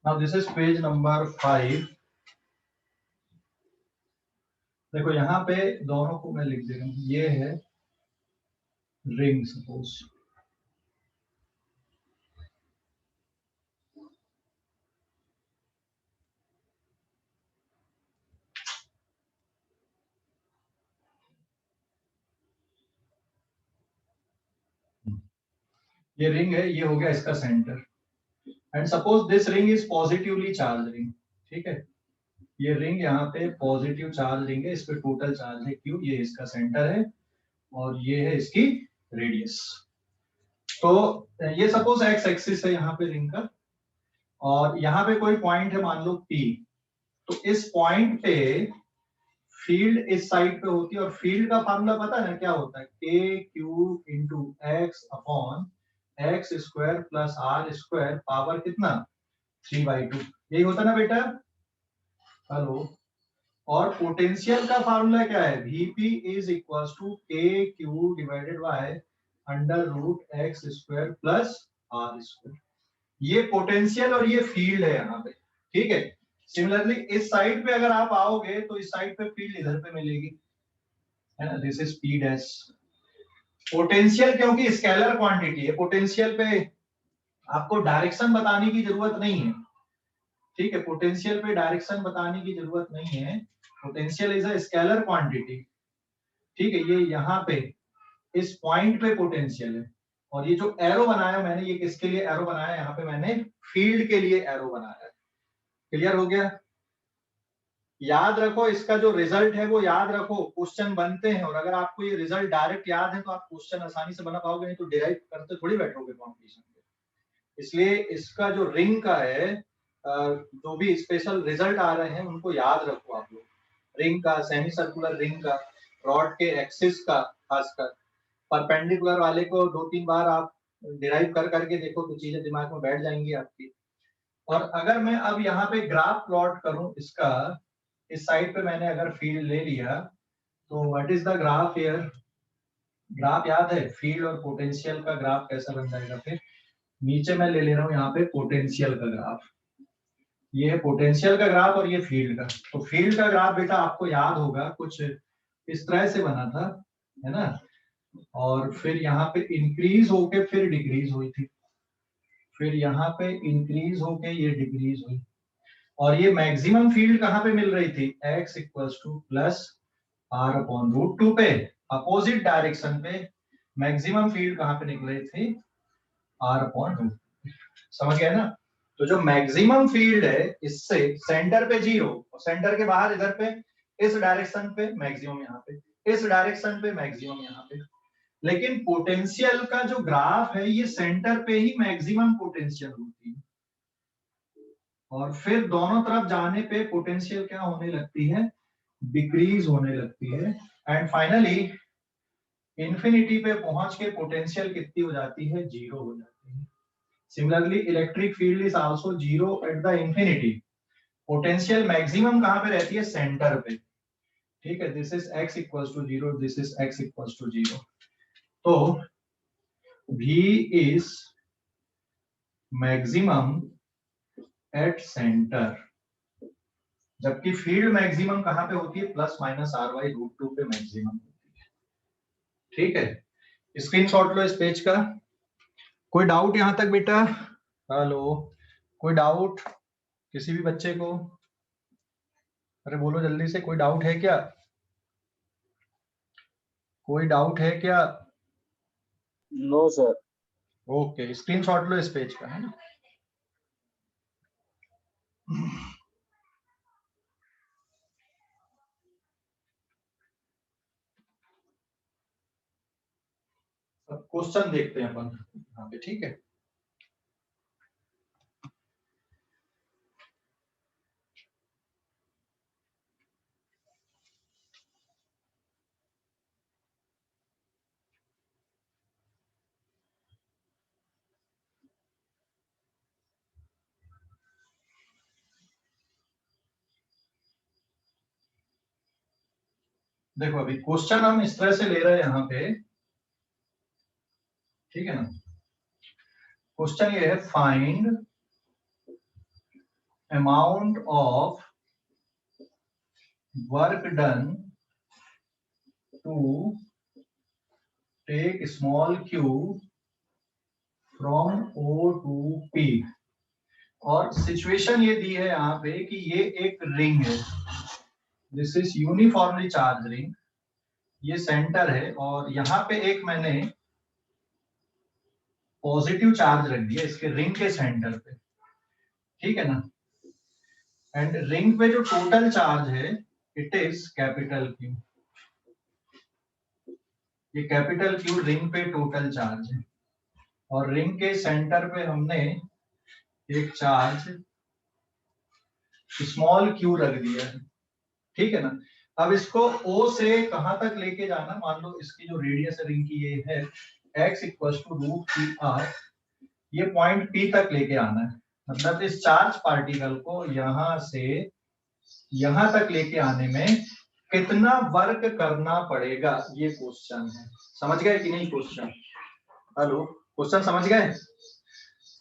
Now this is page number 5। देखो यहाँ पे दोनों को मैं लिख दे रहा हूँ, ये है रिंग सपोज, ये रिंग है, ये हो गया इसका centre, and suppose this ring is positively charge ring. ठीक है, ये रिंग यहाँ पे पॉजिटिव चार्ज रिंग है, इस पे टोटल चार्ज है Q, ये इसका सेंटर है और ये है इसकी रेडियस। तो ये सपोज एक्स एक्सिस है यहाँ पे रिंग का, और यहाँ पे कोई पॉइंट है मान लो P, तो इस पॉइंट पे फील्ड इस साइड पे होती है, और फील्ड का फार्मूला पता है ना क्या होता है, K Q into X upon X square plus R square power कितना 3/2, यही होता ना बेटा? हेलो, और पोटेंशियल का फार्मूला क्या है, Vp is equal to K Q divided by under root x square plus R square, ये पोटेंशियल और ये फील्ड है यहाँ पे। ठीक है, सिमिलरली इस साइड पे अगर आप आओगे तो इस साइड पे फील्ड इधर पे मिलेगी, है ना, this is P dash. Potential क्योंकि स्केलर क्वांटिटी है, पोटेंशियल पे आपको डायरेक्शन बताने की जरूरत नहीं है। ठीक है, पोटेंशियल पे डायरेक्शन बताने की जरूरत नहीं है, potential is a scalar quantity. ठीक है, ये यहाँ पे इस पॉइंट पे पोटेंशियल है, और ये जो एरो बनाया मैंने, ये किसके लिए एरो बनाया, यहाँ पे मैंने फील्ड के लिए एरो बनाया है। क्लियर हो गया? याद रखो, इसका जो रिजल्ट है वो याद रखो, क्वेश्चन बनते हैं, और अगर आपको ये रिजल्ट डायरेक्ट याद है तो आप क्वेश्चन आसानी से बना पाओगे, नहीं तो डिराइव करते थोड़ी बैठोगे कॉम्पिटिशन में। इसलिए इसका जो रिंग का है, जो भी स्पेशल रिजल्ट आ रहे हैं उनको याद रखो आप लोग, रिंग का, सेमी सर्कुलर रिंग का, रॉड के एक्सिस का, खासकर परपेंडिकुलर वाले को 2-3 बार आप डिराइव कर करके देखो तो चीजें दिमाग में बैठ जाएंगी आपकी। और अगर मैं अब यहाँ पे ग्राफ प्लॉट करूं इसका, इस साइड पे मैंने अगर फील्ड ले लिया तो what is the graph here? Graph याद है फील्ड और पोटेंशियल का ग्राफ कैसा बन जाएगा? फिर नीचे मैं ले रहा हूँ यहाँ पे पोटेंशियल का ग्राफ, ये है पोटेंशियल का ग्राफ और ये फील्ड का। तो फील्ड का ग्राफ बेटा आपको याद होगा कुछ इस तरह से बना था, है ना? और फिर यहाँ पे इंक्रीज होके फिर डिक्रीज हुई थी, फिर यहाँ पे इंक्रीज होके ये डिक्रीज हुई, और ये मैक्सिमम फील्ड कहाँ पे मिल रही थी? x equals to plus r upon root 2 पे, अपोजिट डायरेक्शन पे मैक्सिमम फील्ड कहाँ पे निकल रही थी? r upon root. समझ गए ना? तो जो मैक्सिमम फील्ड है इससे सेंटर पे 0, सेंटर के बाहर इधर पे इस डायरेक्शन पे मैक्सिमम, यहाँ पे इस डायरेक्शन पे मैक्सिमम, यहाँ पे। लेकिन पोटेंशियल का जो ग्राफ है ये सेंटर पे ही मैक्सिमम पोटेंशियल होती है, और फिर दोनों तरफ जाने पे पोटेंशियल क्या होने लगती है? डिक्रीज होने लगती है, एंड फाइनली इंफिनिटी पे पहुंच के पोटेंशियल कितनी हो जाती है? 0 हो जाती है। Similarly electric field is also 0 at the infinity. Potential maximum कहां पे रहती है? सेंटर पे। ठीक है, this is x equals to 0, this is x equals to 0। तो v is maximum at centre, जबकि फील्ड मैक्सिमम कहां पे होती है? Plus minus r by root 2 पे मैक्सिमम होती है। ठीक है, स्क्रीनशॉट लो इस पेज का। कोई डाउट यहां तक बेटा? हेलो, कोई डाउट किसी भी बच्चे को? अरे बोलो जल्दी से, कोई डाउट है क्या? कोई डाउट है क्या? No sir. ओके, स्क्रीनशॉट लो इस पेज का, है ना? अब क्वेश्चन देखते हैं अपन यहाँ पे, ठीक है? देखो अभी क्वेश्चन हम इस तरह से ले रहे हैं यहाँ पे, ठीक है ना? क्वेश्चन ये है, find amount of work done to take small Q from O to P। और सिचुएशन ये दी है यहाँ पे कि ये एक रिंग है, this is uniformly charge ring, ये सेंटर है, और यहाँ पे एक मैंने पॉजिटिव चार्ज रख दिया इसके रिंग के सेंटर पे, ठीक है ना? एंड रिंग पे जो टोटल चार्ज है इट इज कैपिटल Q। ये कैपिटल Q रिंग पे टोटल चार्ज है, और रिंग के सेंटर पे हमने एक चार्ज स्मॉल q रख दिया है, ठीक है ना? अब इसको O से कहां तक लेके जाना? मान लो इसकी जो रेडियस रिंग की ये है x equal to root P R, ये पॉइंट P तक लेके आना है। मतलब इस चार्ज पार्टिकल को यहां से यहां तक लेके आने में कितना वर्क करना पड़ेगा, ये क्वेश्चन है। समझ गए कि नहीं क्वेश्चन? हेलो, क्वेश्चन समझ गए?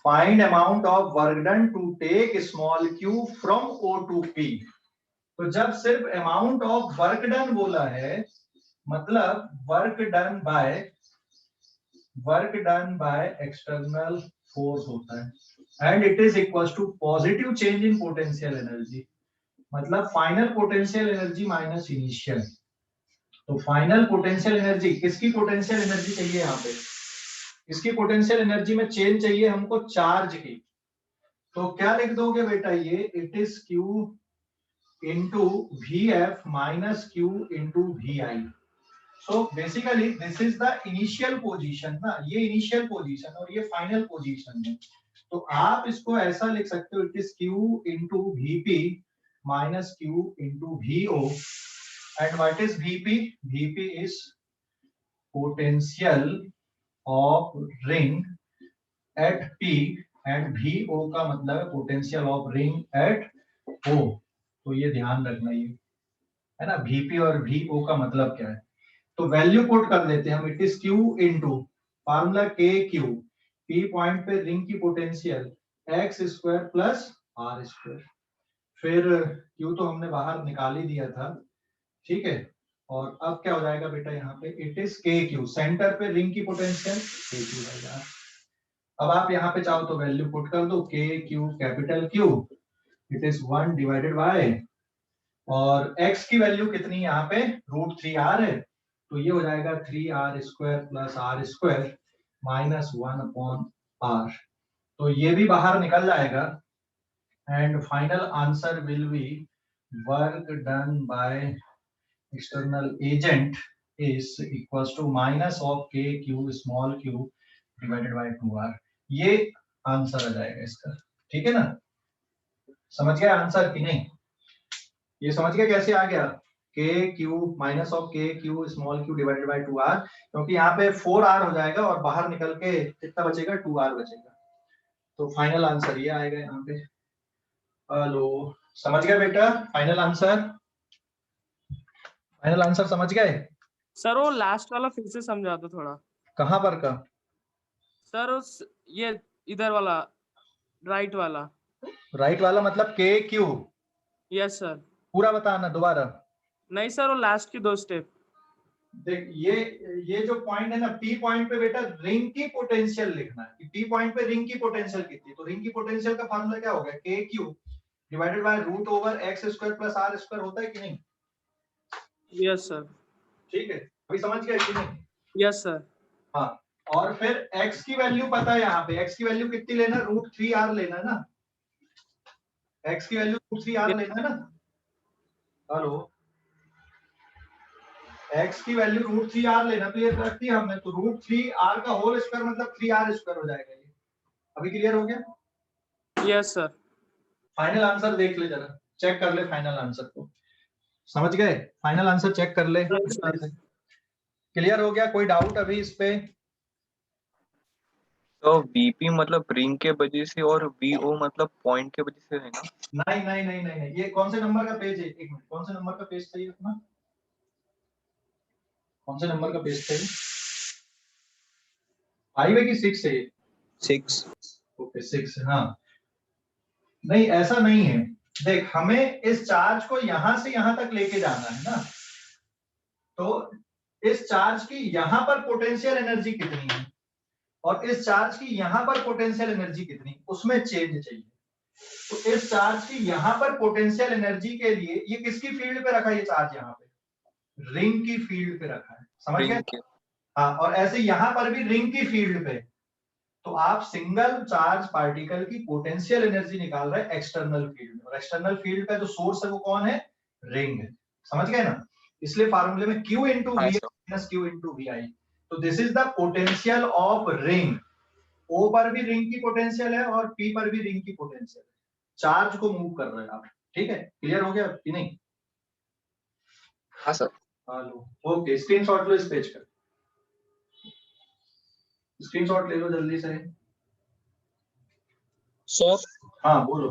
Find amount of work done to take small q from O to P। तो जब सिर्फ अमाउंट ऑफ वर्क डन बोला है, मतलब work done by external force होता है, and it is equal to positive change in potential energy, मतलब final potential energy minus initial. तो फाइनल पोटेंशियल एनर्जी, किसकी पोटेंशियल एनर्जी चाहिए यहाँ पे? इसकी पोटेंशियल एनर्जी में चेंज चाहिए हमको चार्ज की। तो क्या लिख दोगे बेटा? ये it is Q into Vf minus Q into Vi। So basically this is the initial position ना, ये initial position और ये final position है। तो आप इसको ऐसा लिख सकते हो, it is Q into Vp minus Q into Vo। and what is Vp? Vp is potential of ring at P and VO का मतलब है potential of ring at O। तो ये ध्यान रखना, ये है ना, VP और VO का मतलब क्या है। तो वैल्यू पुट कर देते हैं हम, it is Q into formula KQ, P point पे रिंग की potential x square plus R square. फिर Q तो हमने बाहर निकाल ही दिया था, ठीक है। और अब क्या हो जाएगा बेटा यहाँ पे, इट इज KQ, सेंटर पे रिंग की पोटेंशियल KQ रहेगा। अब आप यहाँ पे चाहो तो वैल्यू पुट कर दो, KQ capital Q, it is 1 divided by, और x की वैल्यू कितनी यहाँ पे √3r है, तो ये हो जाएगा 3r square plus r square minus 1 upon r। तो ये भी बाहर निकल जाएगा and final answer will be work done by external agent is equals to minus of KQ small q divided by 2r। ये आंसर आ जाएगा इसका, ठीक है ना। समझ गया आंसर कि नहीं? ये समझ गया कैसे आ गया, KQ minus of KQ small q divided by 2r, क्योंकि यहाँ पे 4r हो जाएगा और बाहर निकल के कितना बचेगा, 2r बचेगा। तो फाइनल आंसर ये आएगा यहाँ पे। हेलो, समझ गए बेटा फाइनल आंसर? फाइनल आंसर समझ गए? सर वो लास्ट वाला फिर से समझा दो थोड़ा। कहाँ पर का? सर उस ये इधर वाला राइट वाला। राइट वाला मतलब KQ? Yes sir. पूरा बताना दोबारा। नहीं सर वो लास्ट की 2 स्टेप। देख ये जो पॉइंट है ना, P पॉइंट पे बेटा रिंग की पोटेंशियल लिखना है कि P पॉइंट पे रिंग की पोटेंशियल कितनी। तो रिंग की पोटेंशियल का फार्मूला क्या होगा, KQ divided by root over x square plus r square होता है कि नहीं? Yes sir. ठीक है, अभी समझ गए कि नहीं? Yes sir. हाँ, और फिर x की वैल्यू पता है, यहाँ पे x की वैल्यू कितनी लेना, √3r लेना है ना। x की वैल्यू √3r लेना है ना। हेलो, x की वैल्यू √3r लेना, तो ये रख दिया हमने, तो √3r का होल स्क्वायर मतलब 3r स्क्वायर हो जाएगा। ये अभी क्लियर हो गया? Yes sir. फाइनल आंसर देख ले, जरा चेक कर ले फाइनल आंसर को। समझ गए? फाइनल आंसर चेक कर ले। क्लियर हो गया? कोई डाउट अभी इस पे? तो VP मतलब रिंग के वजह से और VO मतलब पॉइंट के वजह से है ना? नहीं नहीं नहीं नहीं नहीं, ये कौन से नंबर का पेज है? एक मिनट, कौन से नंबर का पेज चाहिए अपना? कौन से नंबर का पेज चाहिए? 5 है कि 6 है? 6। ओके 6, हाँ। नहीं ऐसा नहीं है, देख हमें इस चार्ज को यहां से यहां तक लेके जाना है ना, तो इस चार्ज की यहां पर पोटेंशियल एनर्जी कितनी है और इस चार्ज की यहां पर पोटेंशियल एनर्जी कितनी, उसमें चेंज चाहिए। तो इस चार्ज की यहां पर पोटेंशियल एनर्जी के लिए ये किसकी फील्ड पे रखा है, ये चार्ज यहाँ पे रिंग की फील्ड पे रखा है, समझ गए? रिंग के। हाँ, और ऐसे यहां पर भी रिंग की फील्ड पे, तो आप सिंगल चार्ज पार्टिकल की पोटेंशियल एनर्जी निकाल रहे हैं एक्सटर्नल फील्ड में, और एक्सटर्नल फील्ड का जो सोर्स है वो कौन है, रिंग है। समझ गए ना? इसलिए फार्मूले में Q into V minus Q into V I. तो this is the potential of ring. O पर भी रिंग की पोटेंशियल है और P पर भी रिंग की पोटेंशियल है, चार्ज को मूव कर रहे हैं आप। ठीक है, क्लियर हो गया कि नहीं? हाँ सर। हेलो, ओके, स्क्रीनशॉट लो इस पेज का, स्क्रीनशॉट ले लो जल्दी से। सर हाँ बोलो।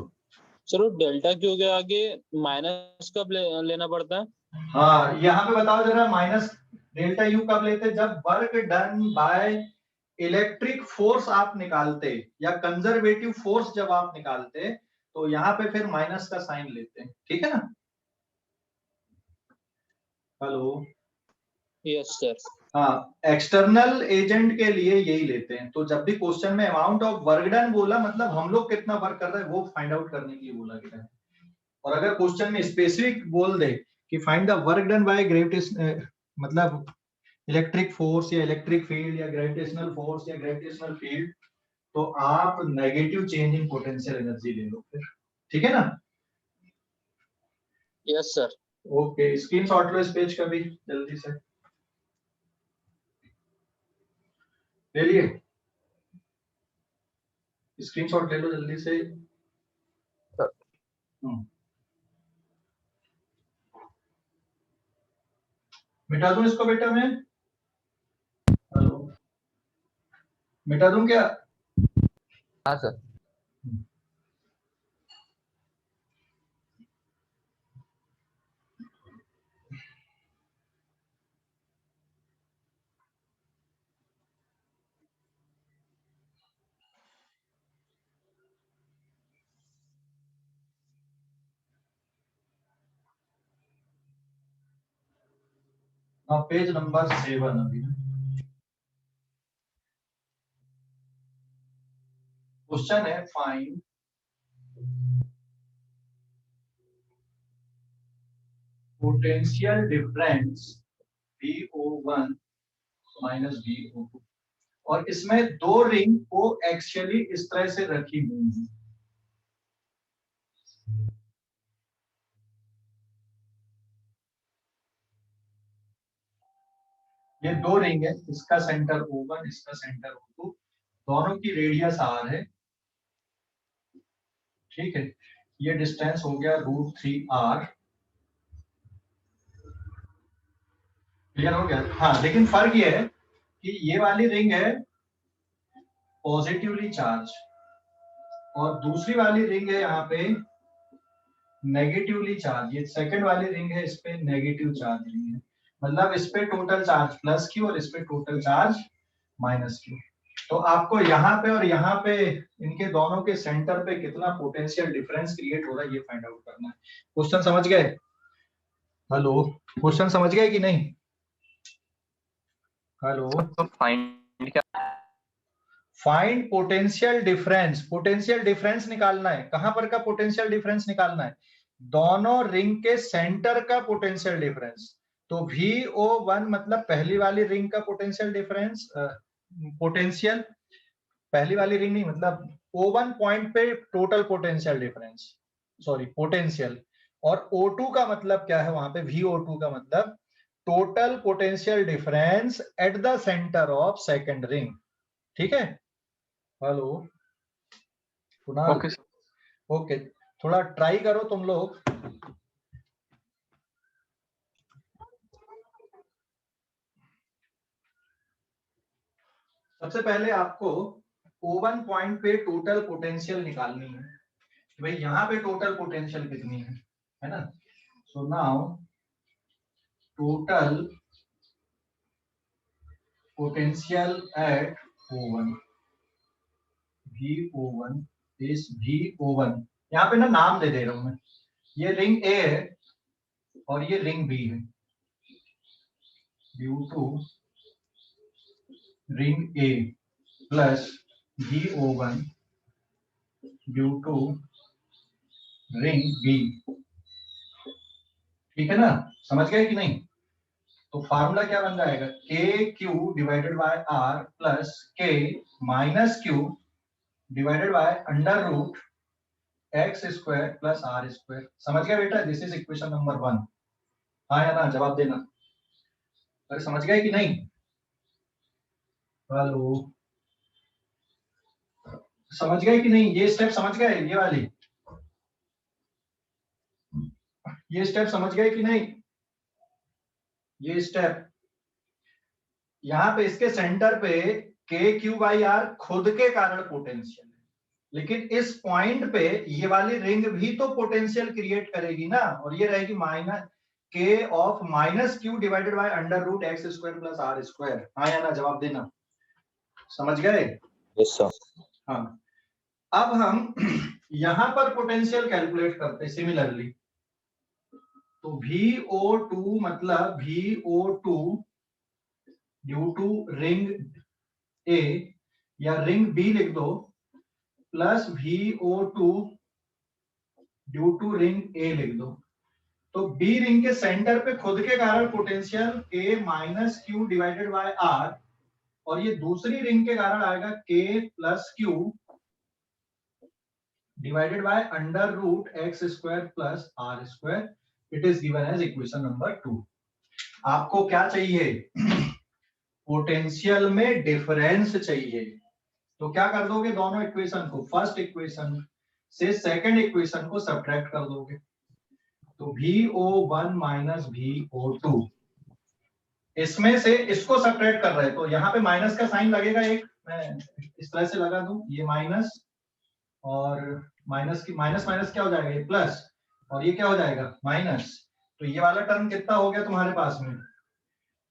सर वो डेल्टा क्यू के आगे माइनस कब लेना पड़ता है? हाँ, यहाँ पे बताओ जरा, माइनस डेल्टा यू कब लेते, जब work done by electric force आप निकालते या कंजर्वेटिव फोर्स जब आप निकालते, तो यहाँ पे फिर माइनस का साइन लेते हैं, ठीक है ना? Hello, yes sir. हाँ, एक्सटर्नल एजेंट के लिए यही लेते हैं। तो जब भी क्वेश्चन में अमाउंट ऑफ वर्क डन बोला, मतलब हम लोग कितना वर्क कर रहे हैं वो फाइंड आउट करने के लिए बोला गया है। और अगर क्वेश्चन में स्पेसिफिक बोल दे कि find the work done bye gravitation, मतलब इलेक्ट्रिक फोर्स या इलेक्ट्रिक फील्ड या ग्रेविटेशनल फोर्स या ग्रेविटेशनल फील्ड, तो आप negative change in potential energy ले लो फिर, ठीक है ना? Yes sir. ओके, स्क्रीनशॉट लो इस पेज का भी जल्दी से, ले लिए? स्क्रीनशॉट ले लो जल्दी से। मिटा दूं इसको बेटा मैं? हेलो, मिटा दूं क्या? हाँ सर। पेज नंबर 7 अभी। क्वेश्चन है find potential difference VO1 minus VO2, और इसमें दो रिंग को एक्चुअली इस तरह से रखी हुई है। ये दो रिंग है, इसका सेंटर O1, इसका सेंटर O2, दोनों की रेडियस R है। ठीक है, ये डिस्टेंस हो गया √3R। क्लियर हो गया? हाँ, लेकिन फर्क ये है कि ये वाली रिंग है पॉजिटिवली चार्ज और दूसरी वाली रिंग है यहाँ पे नेगेटिवली चार्ज। ये सेकंड वाली रिंग है, इस पे नेगेटिव चार्ज रिंग है, मतलब इस पे टोटल चार्ज प्लस Q और इस पे टोटल चार्ज माइनस Q। तो आपको यहाँ पे और यहाँ पे इनके दोनों के सेंटर पे कितना पोटेंशियल डिफरेंस क्रिएट हो रहा है ये फाइंड आउट करना है। क्वेश्चन समझ गए? हेलो, क्वेश्चन समझ गए कि नहीं? हेलो, तो फाइंड क्या? Find potential difference. Potential difference निकालना है। कहां पर का पोटेंशियल डिफरेंस निकालना है? दोनों रिंग के सेंटर का पोटेंशियल डिफरेंस। तो VO1 मतलब पहली वाली रिंग का पोटेंशियल डिफरेंस, पोटेंशियल पहली वाली रिंग नहीं, मतलब O1 पॉइंट पे total potential difference, sorry potential. और O2 का मतलब क्या है वहां पे? VO2 का मतलब total potential difference at the centre of second ring. ठीक है? Hello Kunal, okay sir. Okay, थोड़ा ट्राई करो तुम लोग। सबसे पहले आपको O1 पॉइंट पे टोटल पोटेंशियल निकालनी है। भाई यहाँ पे टोटल पोटेंशियल कितनी है ना? So now total potential eight O1, VO1 is VO1। यहाँ पे ना नाम दे रहा हूं मैं। ये रिंग A है और ये रिंग B है। Due to ring A plus VO1 due to ring B। ठीक है ना? समझ गए कि नहीं? तो फार्मूला क्या बन जाएगा? KQ divided by R plus K minus Q divided by under root x square plus R square. समझ गया बेटा? This is equation number 1। हाँ या ना? जवाब देना। अरे समझ गए कि नहीं? हेलो, समझ गए कि नहीं? ये स्टेप समझ गए? ये वाली ये स्टेप समझ गए कि नहीं? ये स्टेप यहाँ पे इसके सेंटर पे KQ/R खुद के कारण पोटेंशियल है, लेकिन इस पॉइंट पे ये वाली रिंग भी तो पोटेंशियल क्रिएट करेगी ना, और ये रहेगी minus K of minus Q divided by under root x square plus R square. हाँ या ना? जवाब देना। समझ गए? Yes sir. हाँ, अब हम यहां पर पोटेंशियल कैलकुलेट करते हैं सिमिलरली। तो VO2 मतलब VO2 due to ring A या रिंग B लिख दो plus VO2 due to ring A लिख दो। तो B रिंग के सेंटर पे खुद के कारण potential K minus Q divided by R, और ये दूसरी रिंग के कारण आएगा K plus Q divided by under root x square plus R square. It is given as equation number 2। आपको क्या चाहिए? पोटेंशियल में डिफरेंस चाहिए। तो क्या कर दोगे? दोनों इक्वेशन को, फर्स्ट इक्वेशन से सेकंड इक्वेशन को सब्ट्रैक्ट कर दोगे। तो VO1 माइनस VO2, इसमें से इसको सब्ट्रैक्ट कर रहे हैं तो यहाँ पे माइनस का साइन लगेगा एक, मैं इस तरह से लगा दूं, ये माइनस और माइनस की माइनस माइनस क्या हो जाएगा, ये प्लस, और ये क्या हो जाएगा माइनस। तो ये वाला टर्म कितना हो गया तुम्हारे पास में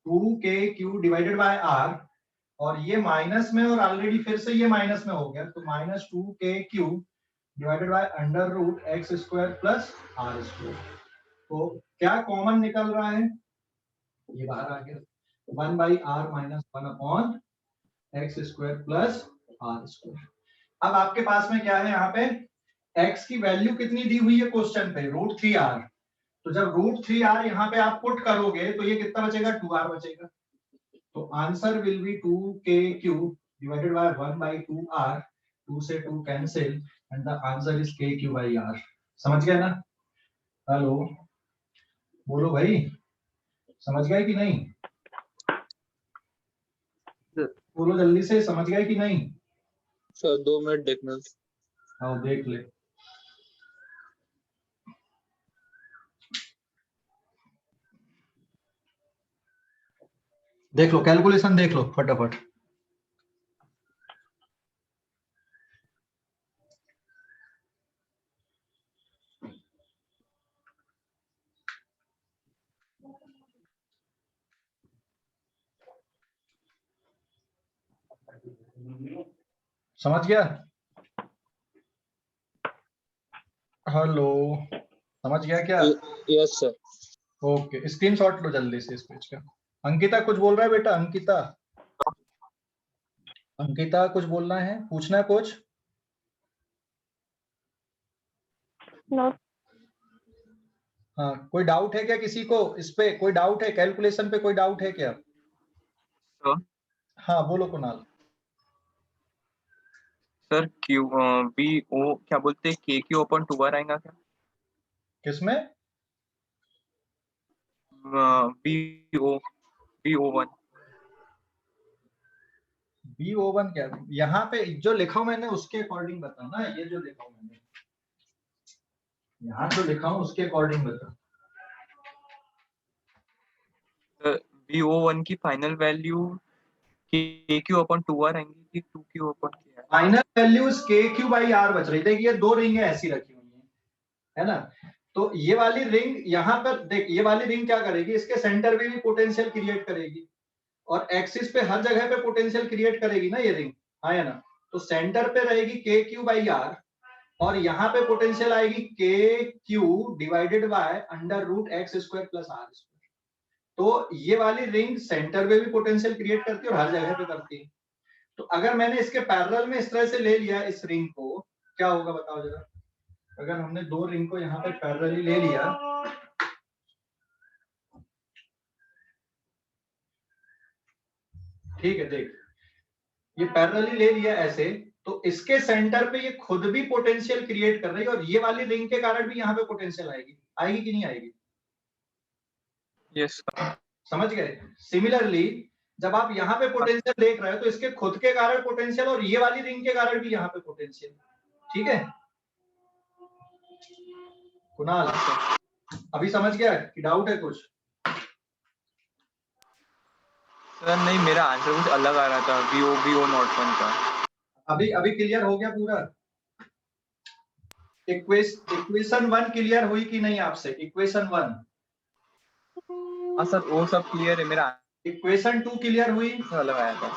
2k³ डिवाइडेड बाय r, और ये माइनस में और ऑलरेडी फिर से ये माइनस में हो गया, तो -2k³ divided by √x² plus r²। तो क्या कॉमन निकल रहा है, ये बाहर आ गया 1/r minus 1/x² plus r²। अब आपके पास में क्या है, यहाँ पे x की वैल्यू कितनी दी हुई है क्वेश्चन पे, √3r। तो जब √3r यहाँ पे आप पुट करोगे तो ये कितना बचेगा, 2r बचेगा। तो answer will B 2k³ divided by 1/2r, 2 से 2 cancel and the answer is k³/r। समझ गए ना? हेलो बोलो भाई, समझ गए कि नहीं? बोलो जल्दी से, समझ गए कि नहीं? सर 2 मिनट देखना। आओ देख ले। देख लो कैलकुलेशन, देख लो फटाफट। समझ गया? हेलो समझ गया क्या? Yes sir. ओके, स्क्रीनशॉट लो जल्दी से इस पेज का। अंकिता कुछ बोल रहा है बेटा? अंकिता, अंकिता कुछ बोलना है, पूछना है कुछ? नो। हाँ, कोई डाउट है क्या किसी को इस पे? कोई डाउट है कैलकुलेशन पे, कोई डाउट है क्या? सर हाँ बोलो कुणाल। सर बी ओ क्या बोलते हैं, k³ अपन 2r आएगा क्या? किसमें? BO1। BO1 क्या? यहाँ पे जो लिखा हूं मैंने उसके अकॉर्डिंग बता ना, ये जो लिखा हूं मैंने यहाँ जो लिखा हूं उसके अकॉर्डिंग बता। BO1 की फाइनल वैल्यू k³ 2r आएंगी कि 2q क्या है? फाइनल वैल्यू k³/r बच रही। देखिए ये दो रिंग ऐसी रखी हुई है ना, तो ये वाली रिंग यहाँ पर देख, ये वाली रिंग क्या करेगी, इसके सेंटर पे भी पोटेंशियल क्रिएट करेगी और एक्सिस पे हर जगह पे पोटेंशियल क्रिएट करेगी ना ये रिंग, हाँ या ना? तो सेंटर पे रहेगी k³/r और यहाँ पे पोटेंशियल आएगी k³ divided by √x² plus r²। तो ये वाली रिंग सेंटर पे भी पोटेंशियल क्रिएट करती है और हर जगह पे करती है। तो अगर मैंने इसके पैरेलल में इस तरह से ले लिया इस रिंग को, क्या होगा बताओ जरा? अगर हमने दो रिंग को यहाँ पे पैरेलली ले लिया, ठीक है, देख ये पैरेलली ले लिया ऐसे, तो इसके सेंटर पे ये खुद भी पोटेंशियल क्रिएट कर रही है और ये वाली रिंग के कारण भी यहाँ पे पोटेंशियल आएगी, आएगी कि नहीं आएगी? यस समझ गए? सिमिलरली जब आप यहाँ पे पोटेंशियल देख रहे हो तो इसके खुद के कारण पोटेंशियल और ये वाली रिंग के कारण भी यहाँ पे पोटेंशियल, ठीक है कुणाल? अभी समझ गया कि डाउट है कुछ? सर नहीं, मेरा आंसर कुछ अलग आ रहा था BO01 का। अभी क्लियर हो गया पूरा? इक्वेशन 1 क्लियर हुई कि नहीं आपसे? इक्वेशन 1, हाँ सर वो सब क्लियर है, मेरा इक्वेशन 2 क्लियर हुई? आंसर अलग आया था।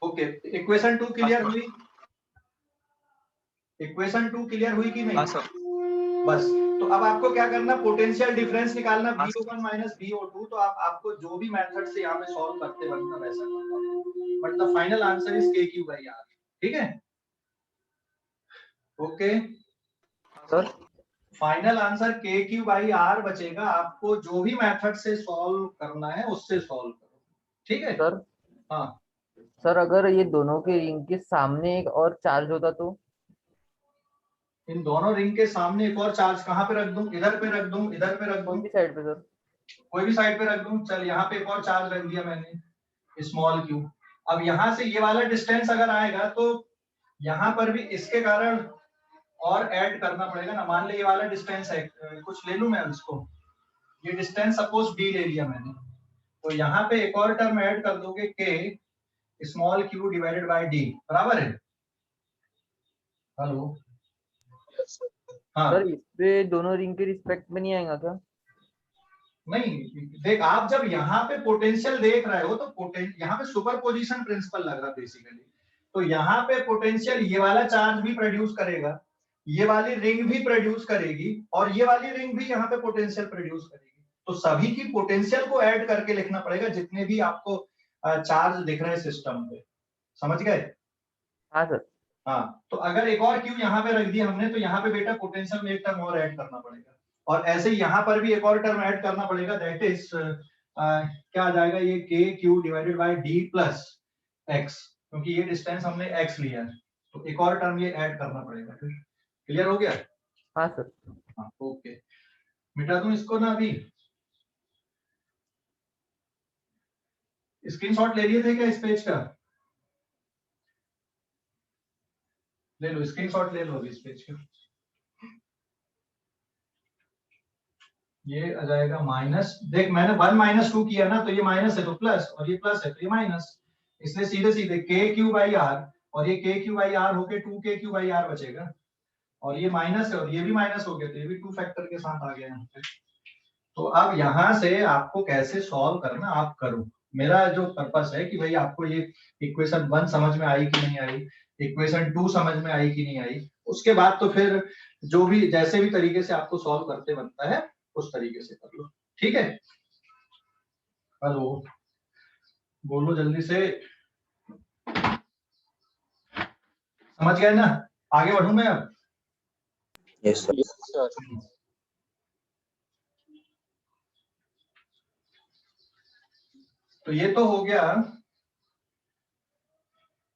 ओके, इक्वेशन 2 क्लियर हुई? इक्वेशन 2 क्लियर हुई कि नहीं? हाँ सर। बस, तो अब आपको क्या करना, पोटेंशियल डिफरेंस निकालना हाँ, BO1 माइनस BO2। तो आपको जो भी मेथड से यहाँ पे सॉल्व करते बनता वैसा करना, but the final answer is k³/r। ठीक है, okay sir final answer k³/r बचेगा। आपको जो भी मेथड से सॉल्व करना है उससे सॉल्व करो, ठीक है सर। हाँ सर अगर ये दोनों के रिंग के सामने एक और चार्ज होता तो? इन दोनों रिंग के सामने एक और चार्ज कहाँ पे रख दूं? इधर पे रख दूं, इधर पे रख दूं, कौन सी साइड पे सर? कोई भी साइड पे रख दूं। चल यहाँ पे एक और चार्ज रख दिया मैंने, स्मॉल q। अब यहाँ से ये वाला डिस्टेंस अगर आएगा तो यहाँ पर भी इसके कारण और ऐड करना पड़ेगा ना। मान ले ये वाला डिस्टेंस है, कुछ ले लूं मैं इसको, ये डिस्टेंस सपोज d ले लिया मैंने, तो यहाँ पे एक और टर्म ऐड कर दोगे k small q divided bye d, बराबर है? हेलो हाँ सर इस पे दोनों रिंग के रिस्पेक्ट में नहीं आएगा क्या? नहीं, देख आप जब यहाँ पे पोटेंशियल देख रहे हो तो यहाँ पे सुपरपोजिशन प्रिंसिपल लग रहा है बेसिकली। तो यहाँ पे पोटेंशियल ये वाला चार्ज भी प्रोड्यूस करेगा, ये वाली रिंग भी प्रोड्यूस करेगी, और ये वाली रिंग भी यहाँ पे पोटेंशियल प्रोड्यूस करेगी। तो सभी की पोटेंशियल को ऐड करके लिखना पड़ेगा जितने भी आपको चार्ज दिख रहे हैं सिस्टम पे। समझ गए? हाँ सर। हाँ, तो अगर एक और क्यू यहाँ पे रख दिया हमने तो यहाँ पे बेटा पोटेंशियल में एक टर्म और ऐड करना पड़ेगा, और ऐसे ही यहाँ पर भी एक और टर्म ऐड करना पड़ेगा, दैट इज क्या आ जाएगा, ये के Q divided bye D plus x, क्योंकि ये डिस्टेंस हमने एक्स लिया है, तो एक और टर्म ये ऐड करना पड़ेगा। फिर क्लियर हो गया? हाँ सर। हाँ ओके, मिटा दूं इसको ना? अभी स्क्रीनशॉट ले लिए थे क्या इस पेज का? ले लो स्क्रीनशॉट, ले लो अभी इस पेज का। ये आ जाएगा माइनस, देख मैंने 1 - 2 किया ना, तो ये माइनस है तो प्लस, और ये प्लस है तो ये माइनस, इसलिए सीधे सीधे के क्यू बाई आर, और ये के क्यू बाई आर होके 2k क्यू बाई आर बचेगा, और ये माइनस है और ये भी माइनस हो गया, तो ये भी 2 फैक्टर के साथ आ गया यहाँ पे। तो अब यहाँ से आपको कैसे सॉल्व करना आप करो। मेरा जो पर्पस है कि भाई आपको ये इक्वेशन 1 समझ में आई कि नहीं आई, इक्वेशन 2 समझ में आई कि नहीं आई, उसके बाद तो फिर जो भी जैसे भी तरीके से आपको सॉल्व करते बनता है उस तरीके से कर लो। ठीक है? हेलो, बोलो जल्दी से, समझ गए ना? आगे बढ़ूं मैं अब? Yes sir. सर तो ये तो हो गया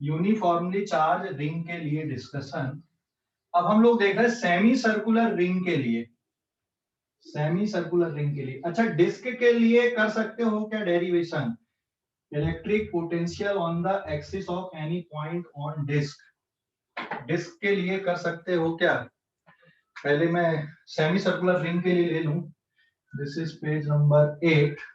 यूनिफॉर्मली चार्ज रिंग के लिए डिस्कशन। अब हम लोग देख रहे हैं सेमी सर्कुलर रिंग के लिए, सेमी सर्कुलर रिंग के लिए। अच्छा, डिस्क के लिए कर सकते हो क्या derivation? Electric potential on the axis of any point on disc, disc के लिए कर सकते हो क्या? पहले मैं सेमी सर्कुलर रिंग के लिए ले लूं, this is page number 8।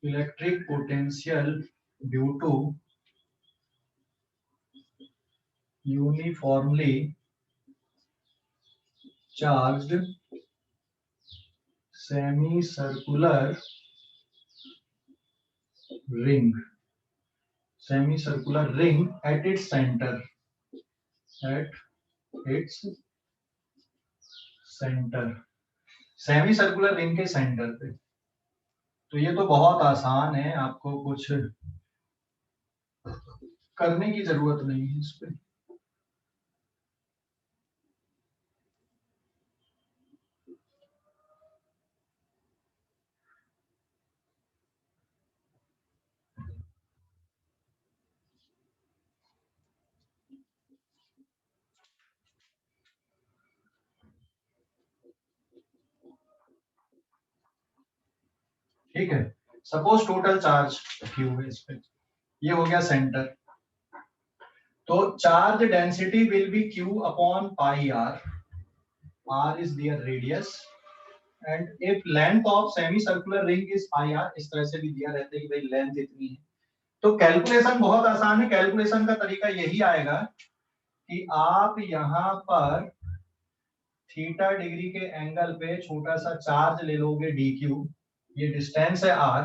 Electric potential due to uniformly charged semicircular ring, semicircular ring at its center, at its center, semicircular ring के सेंटर पे। तो ये तो बहुत आसान है, आपको कुछ करने की जरूरत नहीं है इस पे। ठीक है, सपोज टोटल चार्ज क्यू है इस पे, ये हो गया सेंटर, तो charge density will be q upon pi r, r is there radius, and if length of semicircular ring is pi r, इस तरह से भी दिया रहता है कि भाई लेंथ इतनी है। तो कैलकुलेशन बहुत आसान है, कैलकुलेशन का तरीका यही आएगा कि आप यहाँ पर थीटा डिग्री के एंगल पे छोटा सा चार्ज ले लोगे डी क्यू, ये डिस्टेंस है आर,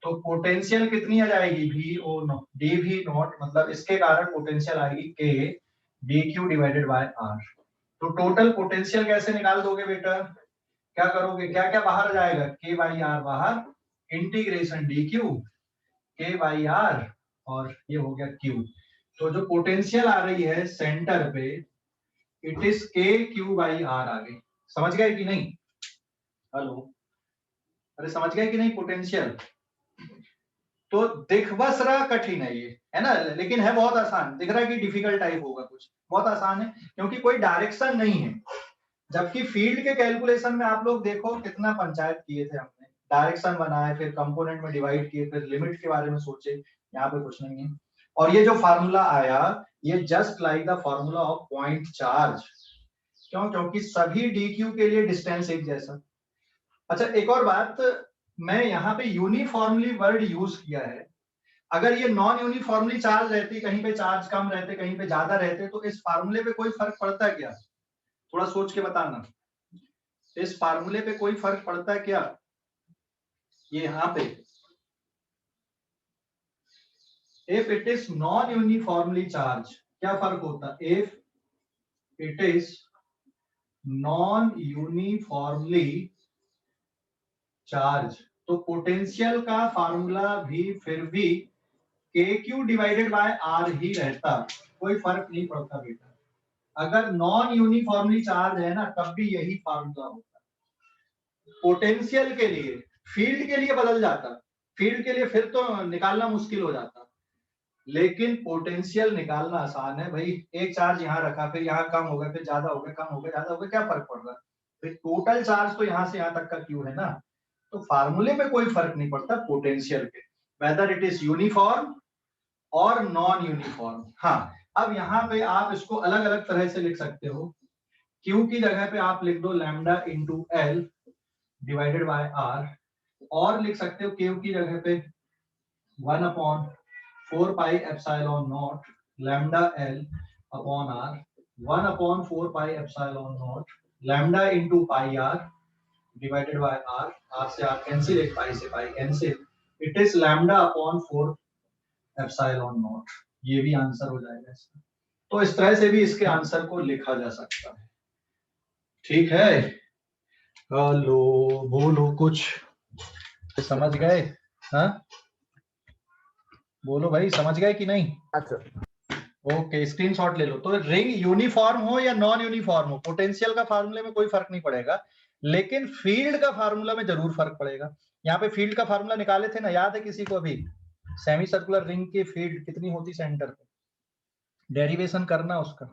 तो पोटेंशियल कितनी आ जाएगी, v o naught d v naught, मतलब इसके कारण पोटेंशियल आएगी k d q divided by r. तो टोटल पोटेंशियल कैसे निकाल दोगे बेटा? क्या करोगे, क्या क्या बाहर आ जाएगा, के बाई आर बाहर, इंटीग्रेशन डी क्यू के बाई आर, और ये हो गया क्यू। तो जो पोटेंशियल आ रही है सेंटर पे, इट इज के क्यू बाई आर आ गई। समझ गए कि नहीं? हेलो, अरे समझ गए कि नहीं पोटेंशियल? तो दिख बस रहा कठिन है ये, है ना, लेकिन है बहुत आसान। दिख रहा है कि डिफिकल्ट टाइप होगा कुछ, बहुत आसान है क्योंकि कोई डायरेक्शन नहीं है। जबकि फील्ड के कैलकुलेशन में आप लोग देखो कितना पंचायत किए थे हमने, डायरेक्शन बनाए, फिर कंपोनेंट में डिवाइड किए, फिर लिमिट के बारे में सोचे, यहाँ पे कुछ नहीं है। और ये जो फार्मूला आया, ये just like the formula of point charge. क्यों? क्योंकि सभी डी क्यू के लिए डिस्टेंस एक जैसा। अच्छा, एक और बात, मैं यहाँ पे यूनिफॉर्मली वर्ड यूज किया है। अगर ये नॉन यूनिफॉर्मली चार्ज रहती, कहीं पे चार्ज कम रहते, कहीं पे ज्यादा रहते, तो इस फार्मूले पे कोई फर्क पड़ता है क्या? थोड़ा सोच के बताना, इस फार्मूले पे कोई फर्क पड़ता है क्या? ये यहाँ पे if it is non uniformly charged, क्या फर्क होता? if it is non uniformly charged, तो पोटेंशियल का फार्मूला भी फिर भी KQ डिवाइडेड बाय R ही रहता, कोई फर्क नहीं पड़ता बेटा। अगर नॉन यूनिफॉर्मली चार्ज है ना, तब भी यही फार्मूला होता। पोटेंशियल के लिए, फील्ड के लिए बदल जाता, फील्ड के लिए फिर तो निकालना मुश्किल हो जाता, लेकिन पोटेंशियल निकालना आसान है भाई। एक चार्ज यहाँ रखा, फिर यहाँ कम हो गया, फिर ज्यादा हो गया, कम हो गया, ज्यादा हो गया, क्या फर्क पड़ रहा है? फिर टोटल चार्ज तो यहाँ से यहाँ तक का क्यू है ना, तो फार्मूले में कोई फर्क नहीं पड़ता पोटेंशियल के, वेदर इट इज यूनिफॉर्म और नॉन यूनिफॉर्म। हाँ, अब यहाँ पे आप इसको अलग अलग तरह से लिख सकते हो। क्यू की जगह पे आप लिख दो lambda into l divided by r, और लिख सकते हो क्यू की जगह पे 1/4 pi epsilon naught lambda l upon r, 1/4 pi epsilon naught lambda into pi r divided by r, r से आर कैंसिल, एक पाई से pi cancel, it is lambda upon 4 epsilon naught. ये भी आंसर हो जाएगा इसका। तो इस तरह से भी इसके आंसर को लिखा जा सकता है। ठीक है, हेलो बोलो, कुछ समझ गए? हाँ बोलो भाई, समझ गए कि नहीं? अच्छा, ओके, स्क्रीनशॉट ले लो। तो रिंग यूनिफॉर्म हो या नॉन यूनिफॉर्म हो, पोटेंशियल का फार्मूले में कोई फर्क नहीं पड़ेगा, लेकिन फील्ड का फार्मूला में जरूर फर्क पड़ेगा। यहाँ पे फील्ड का फार्मूला निकाले थे ना, याद है किसी को? अभी सेमी सर्कुलर रिंग की फील्ड कितनी होती सेंटर पे, डेरिवेशन करना उसका।